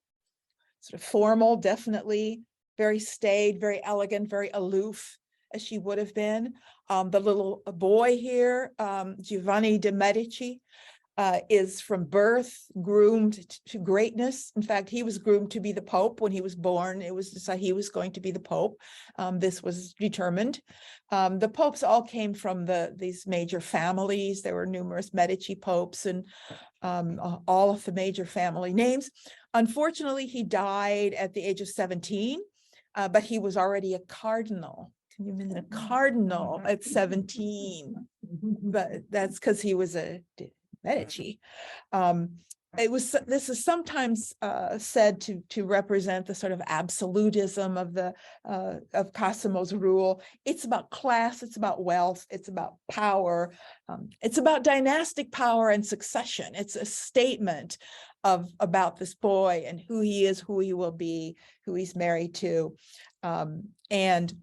sort of formal, definitely, very staid, very elegant, very aloof, as she would have been. The little boy here, Giovanni de' Medici, is from birth groomed to greatness. In fact, he was groomed to be the Pope when he was born. It was decided he was going to be the Pope. This was determined. The popes all came from these major families. There were numerous Medici popes and all of the major family names. Unfortunately, he died at the age of 17, but he was already a cardinal. Can you imagine a cardinal at 17? But that's because he was a Medici. This is sometimes said to represent the sort of absolutism of Cosimo's rule. It's about class, it's about wealth, it's about power, it's about dynastic power and succession. It's a statement about this boy and who he is, who he will be, who he's married to, and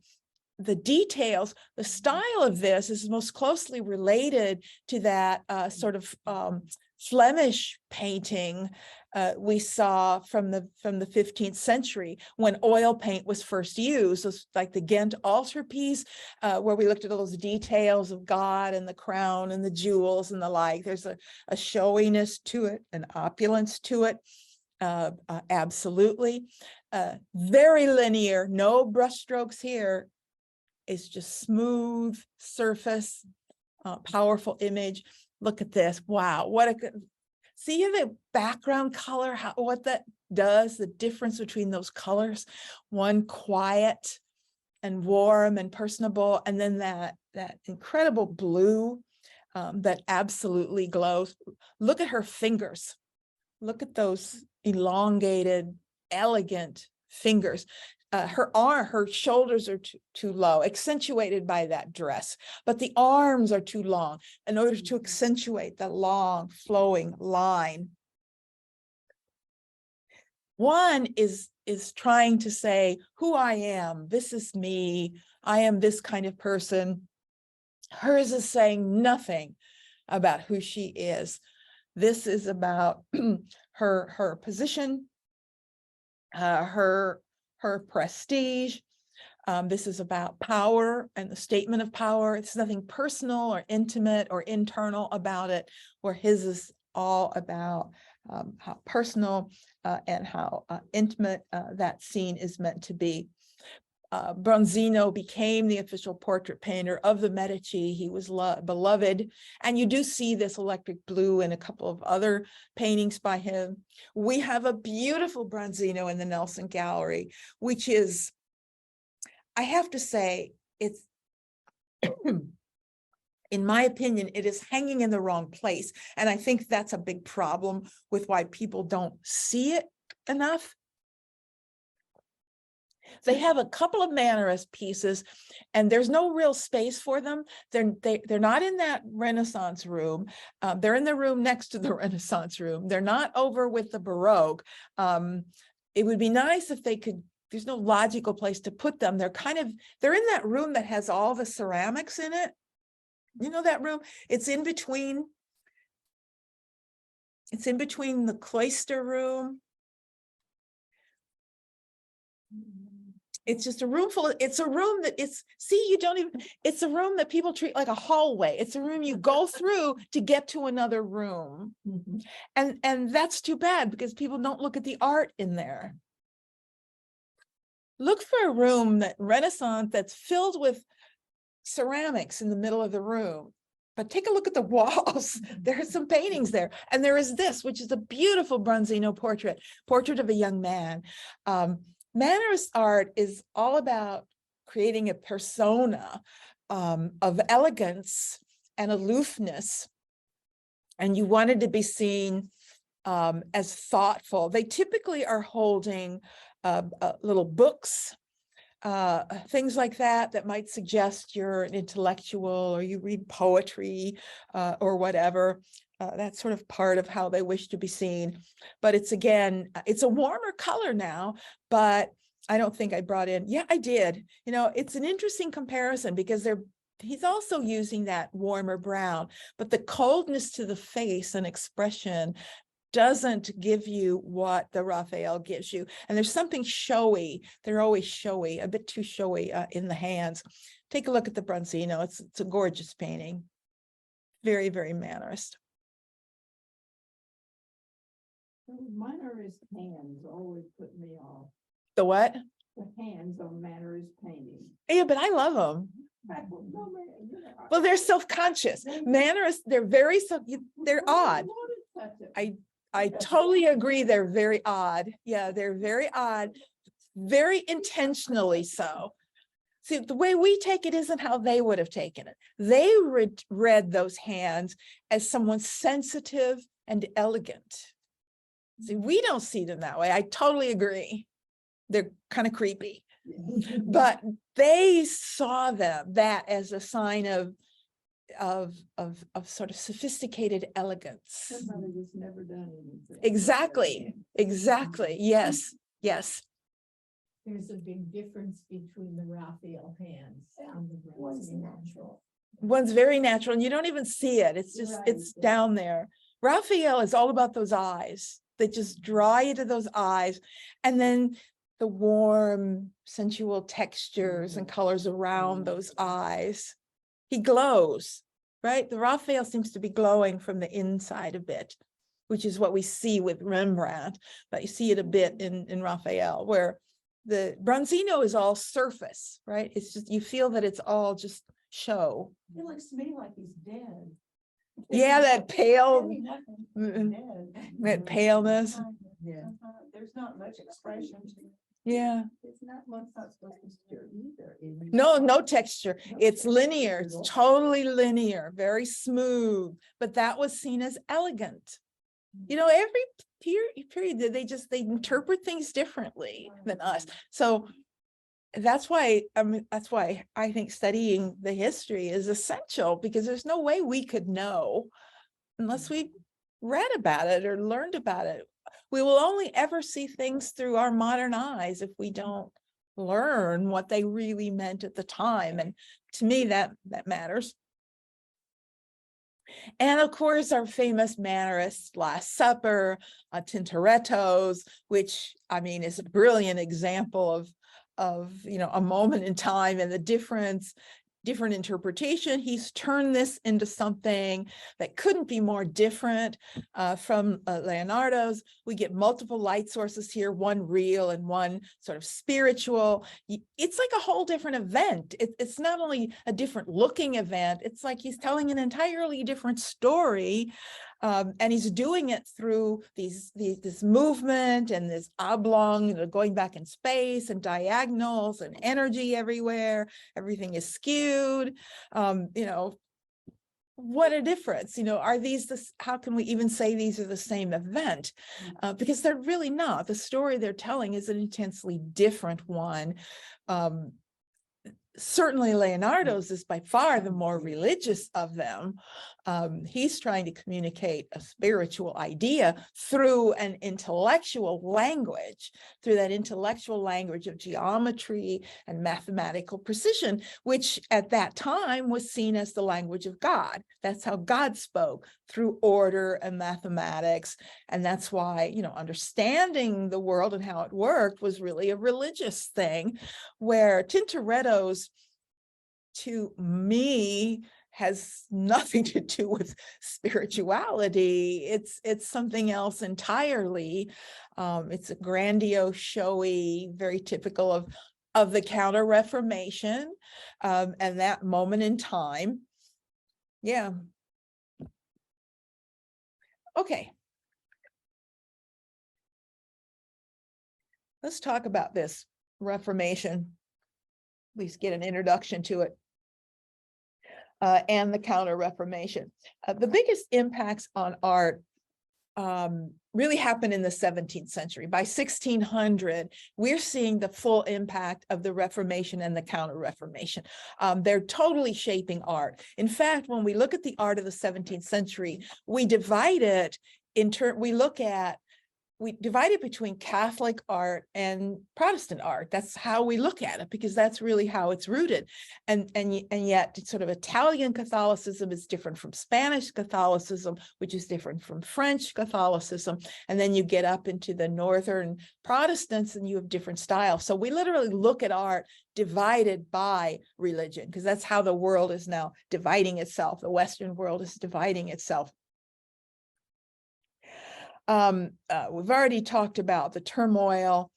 the details, the style of this is most closely related to that sort of Flemish painting we saw from the 15th century when oil paint was first used. It's like the Ghent altarpiece, where we looked at all those details of God and the crown and the jewels and the like. There's a showiness to it, an opulence to it. Absolutely. Very linear, no brushstrokes here. It's just smooth surface, powerful image. Look at this. Wow. What a good, see the background color, what that does, the difference between those colors. One quiet and warm and personable, and then that incredible blue that absolutely glows. Look at her fingers. Look at those elongated, elegant fingers. her shoulders are too low, accentuated by that dress, but the arms are too long in order to accentuate the long flowing line. One is trying to say who I am. This is me. I am this kind of person. Hers is saying nothing about who she is. This is about her position, her prestige. This is about power and the statement of power. It's nothing personal or intimate or internal about it, where his is all about how personal and how intimate that scene is meant to be. Bronzino became the official portrait painter of the Medici. He was beloved. And you do see this electric blue in a couple of other paintings by him. We have a beautiful Bronzino in the Nelson Gallery, which is, I have to say, it's, in my opinion, it is hanging in the wrong place. And I think that's a big problem with why people don't see it enough. They have a couple of Mannerist pieces and there's no real space for them. They're not in that Renaissance room. They're in the room next to the Renaissance room. They're not over with the Baroque. It would be nice if they could, there's no logical place to put them. They're in that room that has all the ceramics in it. You know that room? It's in between the cloister room. It's just a room full of, it's a room that it's a room that people treat like a hallway. It's a room you go through to get to another room. Mhm. And that's too bad because people don't look at the art in there. Look for a room that Renaissance that's filled with ceramics in the middle of the room. But take a look at the walls. There are some paintings there. And there is this, which is a beautiful Bronzino portrait of a young man. Mannerist art is all about creating a persona of elegance and aloofness. And you wanted to be seen as thoughtful. They typically are holding little books, things like that might suggest you're an intellectual or you read poetry or whatever. That's sort of part of how they wish to be seen. But it's, again, it's a warmer color now, but I don't think I brought in, yeah, I did. You know, it's an interesting comparison because he's also using that warmer brown, but the coldness to the face and expression doesn't give you what the Raphael gives you. And there's something showy. They're always showy, a bit too showy in the hands. Take a look at the Bronzino. It's a gorgeous painting. Very, very Mannerist. Mannerist hands always put me off. The what? The hands on Mannerist painting. Yeah, but I love them. Well, they're self-conscious. Mannerists, they're odd. I totally agree. They're very odd. Yeah, they're very odd, very intentionally so. See, the way we take it isn't how they would have taken it. They read those hands as someone sensitive and elegant. See, we don't see them that way. I totally agree. They're kind of creepy, but they saw that as a sign of sort of sophisticated elegance. Somebody that's never done anything. Exactly. Yes. There's a big difference between the Raphael hands and the One's Bronzino. natural. One's very natural and you don't even see it. It's just, Right. it's down there. Raphael is all about those eyes. They just draw you to those eyes. And then the warm, sensual textures and colors around those eyes. He glows, right? The Raphael seems to be glowing from the inside a bit, which is what we see with Rembrandt, but you see it a bit in Raphael, where the Bronzino is all surface, right? It's just, you feel that it's all just show. It looks to me like he's dead. Yeah, that pale, Dead. that paleness. Yeah. There's not much expression to it. Yeah. It's not supposed to stir either. No texture. It's linear. It's totally linear, very smooth. But that was seen as elegant. You know, every period they interpret things differently than us. So that's why I think studying the history is essential, because there's no way we could know unless we read about it or learned about it. We will only ever see things through our modern eyes if we don't learn what they really meant at the time. And to me, that matters. And of course, our famous Mannerist Last Supper, Tintoretto's, which I mean is a brilliant example of a moment in time and the different interpretation. He's turned this into something that couldn't be more different from Leonardo's. We get multiple light sources here, one real and one sort of spiritual. It's like a whole different event. It's not only a different looking event, it's like he's telling an entirely different story. And he's doing it through this movement and this oblong, going back in space and diagonals and energy everywhere. Everything is skewed. What a difference. Are these how can we even say these are the same event? Because they're really not. The story they're telling is an intensely different one. Certainly Leonardo's is by far the more religious of them. He's trying to communicate a spiritual idea through an intellectual language, through that intellectual language of geometry and mathematical precision, which at that time was seen as the language of God. That's how God spoke, through order and mathematics. And that's why, understanding the world and how it worked was really a religious thing, where Tintoretto's, to me, has nothing to do with spirituality. It's something else entirely. It's a grandiose, showy, very typical of the Counter-Reformation, and that moment in time. Yeah. Okay. Let's talk about this Reformation. At least get an introduction to it. And the Counter-Reformation. The biggest impacts on art really happened in the 17th century. By 1600, we're seeing the full impact of the Reformation and the Counter-Reformation. They're totally shaping art. In fact, when we look at the art of the 17th century, we divide it we divide it between Catholic art and Protestant art. That's how we look at it, because that's really how it's rooted. And yet sort of Italian Catholicism is different from Spanish Catholicism, which is different from French Catholicism. And then you get up into the Northern Protestants and you have different styles. So we literally look at art divided by religion, because that's how the world is now dividing itself. The Western world is dividing itself. We've already talked about the turmoil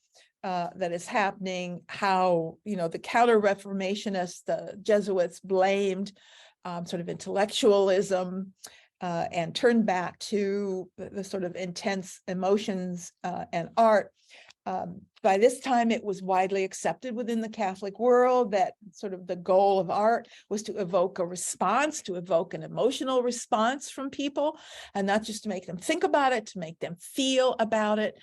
that is happening, how, the Counter-Reformationists, the Jesuits, blamed sort of intellectualism and turned back to the sort of intense emotions and art. By this time, it was widely accepted within the Catholic world that sort of the goal of art was to evoke a response, to evoke an emotional response from people, and not just to make them think about it, to make them feel about it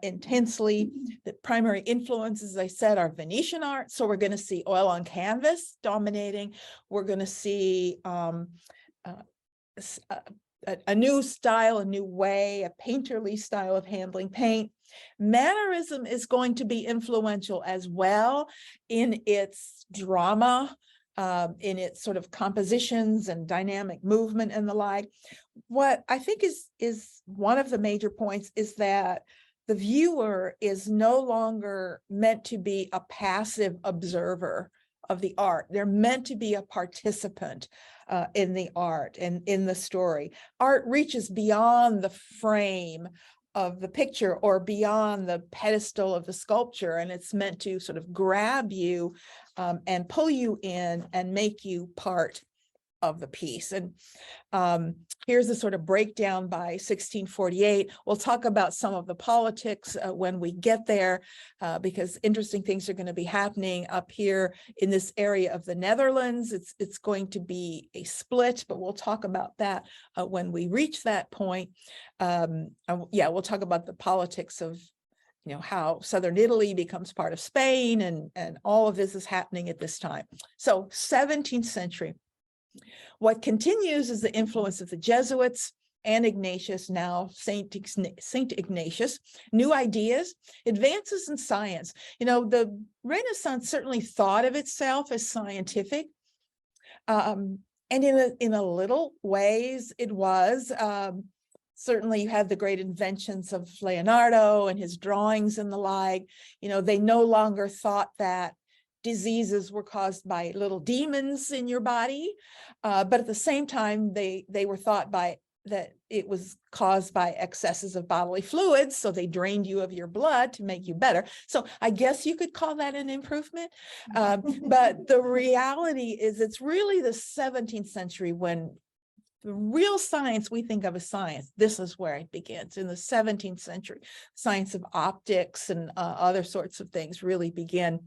intensely. The primary influences, as I said, are Venetian art. So we're going to see oil on canvas dominating. We're going to see a new style, a new way, a painterly style of handling paint. Mannerism is going to be influential as well in its drama, in its sort of compositions and dynamic movement and the like. What I think is one of the major points is that the viewer is no longer meant to be a passive observer of the art. They're meant to be a participant in the art and in the story. Art reaches beyond the frame of the picture or beyond the pedestal of the sculpture, and it's meant to sort of grab you and pull you in and make you part of the piece. And here's the sort of breakdown by 1648. We'll talk about some of the politics when we get there, because interesting things are going to be happening up here in this area of the Netherlands. It's going to be a split, but we'll talk about that when we reach that point. Yeah, we'll talk about the politics of how southern Italy becomes part of Spain, and all of this is happening at this time. So 17th century. What continues is the influence of the Jesuits and Ignatius, now Saint Ignatius, new ideas, advances in science. The Renaissance certainly thought of itself as scientific, and in a little ways it was. Certainly you have the great inventions of Leonardo and his drawings and the like. They no longer thought that diseases were caused by little demons in your body, but at the same time, they were thought that it was caused by excesses of bodily fluids, so they drained you of your blood to make you better. So I guess you could call that an improvement, but the reality is it's really the 17th century when the real science we think of as science, this is where it begins. In the 17th century, science of optics and other sorts of things really begin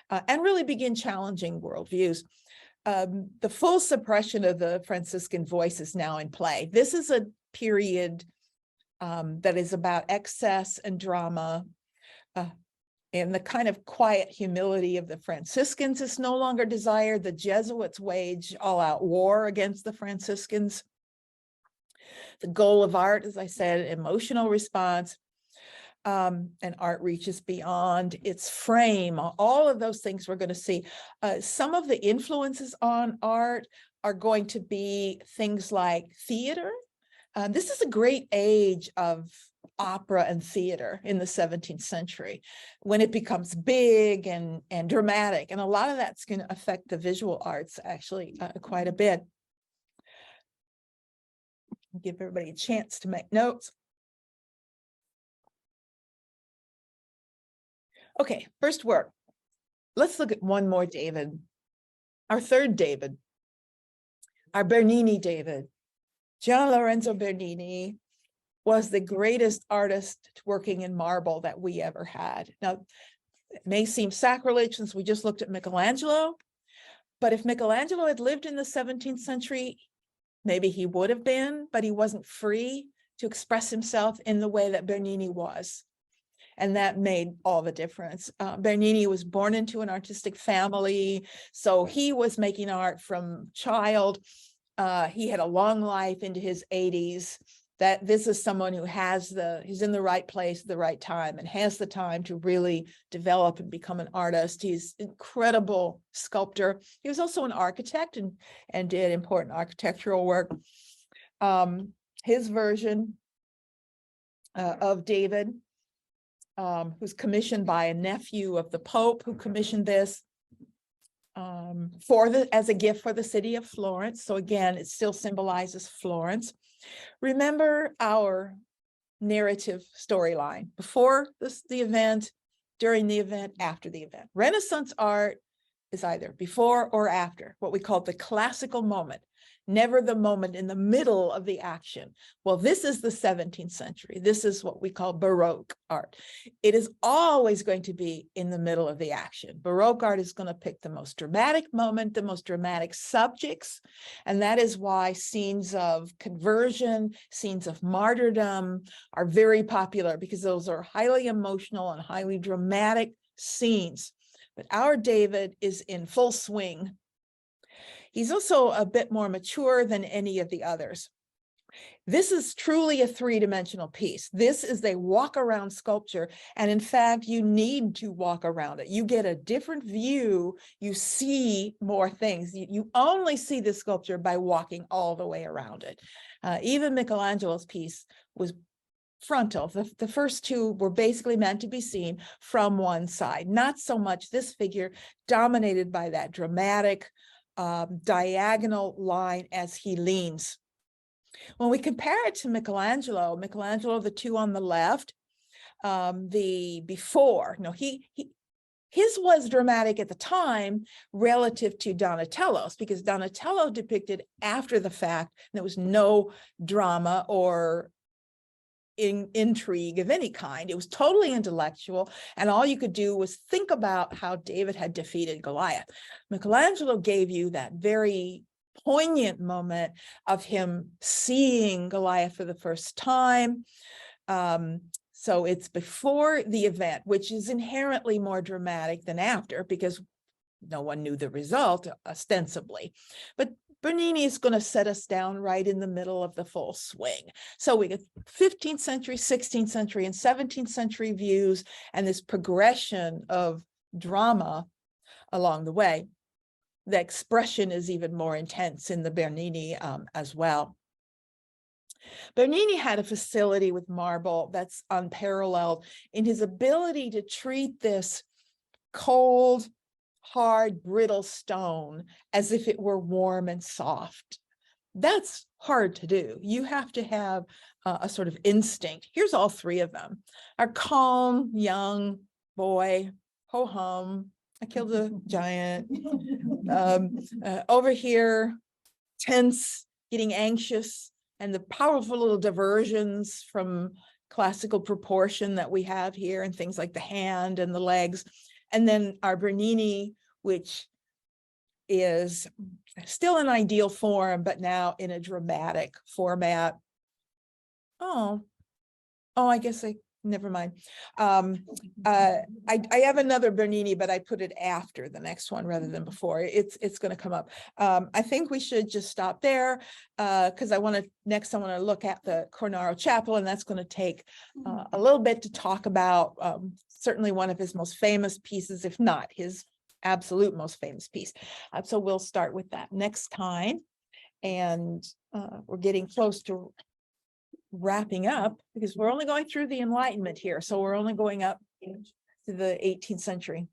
challenging worldviews. The full suppression of the Franciscan voice is now in play. This is a period that is about excess and drama, and the kind of quiet humility of the Franciscans is no longer desired. The Jesuits wage all-out war against the Franciscans. The goal of art, as I said, emotional response, and art reaches beyond its frame. All of those things we're going to see. Some of the influences on art are going to be things like theater. This is a great age of opera and theater in the 17th century, when it becomes big and dramatic. And a lot of that's going to affect the visual arts actually quite a bit. I'll give everybody a chance to make notes. Okay, first work. Let's look at one more David. Our third David, our Bernini David. Gian Lorenzo Bernini was the greatest artist working in marble that we ever had. Now, it may seem sacrilege since we just looked at Michelangelo, but if Michelangelo had lived in the 17th century, maybe he would have been, but he wasn't free to express himself in the way that Bernini was. And that made all the difference. Bernini was born into an artistic family, so he was making art from child. He had a long life into his 80s. That this is someone who he's in the right place at the right time and has the time to really develop and become an artist. He's an incredible sculptor. He was also an architect and did important architectural work. His version of David, who's commissioned by a nephew of the Pope, who commissioned this as a gift for the city of Florence. So again, it still symbolizes Florence. Remember our narrative storyline: before the event, during the event, after the event. Renaissance art is either before or after, what we call the classical moment, never the moment in the middle of the action. Well, this is the 17th century. This is what we call Baroque art. It is always going to be in the middle of the action. Baroque art is going to pick the most dramatic moment, the most dramatic subjects, and that is why scenes of conversion, scenes of martyrdom are very popular, because those are highly emotional and highly dramatic scenes. But our David is in full swing. He's also a bit more mature than any of the others. This is truly a three-dimensional piece. This is a walk-around sculpture, and in fact, you need to walk around it. You get a different view. You see more things. You only see the sculpture by walking all the way around it. Even Michelangelo's piece was frontal. The first two were basically meant to be seen from one side, not so much this figure dominated by that dramatic diagonal line as he leans. When we compare it to Michelangelo, the two on the left, the before, no, his was dramatic at the time relative to Donatello's, because Donatello depicted after the fact, and there was no drama or intrigue of any kind. It was totally intellectual, and all you could do was think about how David had defeated Goliath. Michelangelo gave you that very poignant moment of him seeing Goliath for the first time, So it's before the event, which is inherently more dramatic than after, because no one knew the result ostensibly. But Bernini is going to set us down right in the middle of the full swing. So we get 15th century, 16th century, and 17th century views, and this progression of drama along the way. The expression is even more intense in the Bernini as well. Bernini had a facility with marble that's unparalleled in his ability to treat this cold, hard, brittle stone as if it were warm and soft. That's hard to do. You have to have a sort of instinct. Here's all three of them. Our calm, young boy, ho hum, I killed a giant. Over here, tense, getting anxious, and the powerful little diversions from classical proportion that we have here, and things like the hand and the legs. And then our Bernini, which is still an ideal form, but now in a dramatic format. Oh, I guess never mind. I have another Bernini, but I put it after the next one rather than before. It's going to come up. I think we should just stop there because I want to look at the Cornaro Chapel, and that's going to take a little bit to talk about. Certainly one of his most famous pieces, if not his absolute most famous piece. So we'll start with that next time, and we're getting close to wrapping up because we're only going through the Enlightenment here. So we're only going up to the 18th century.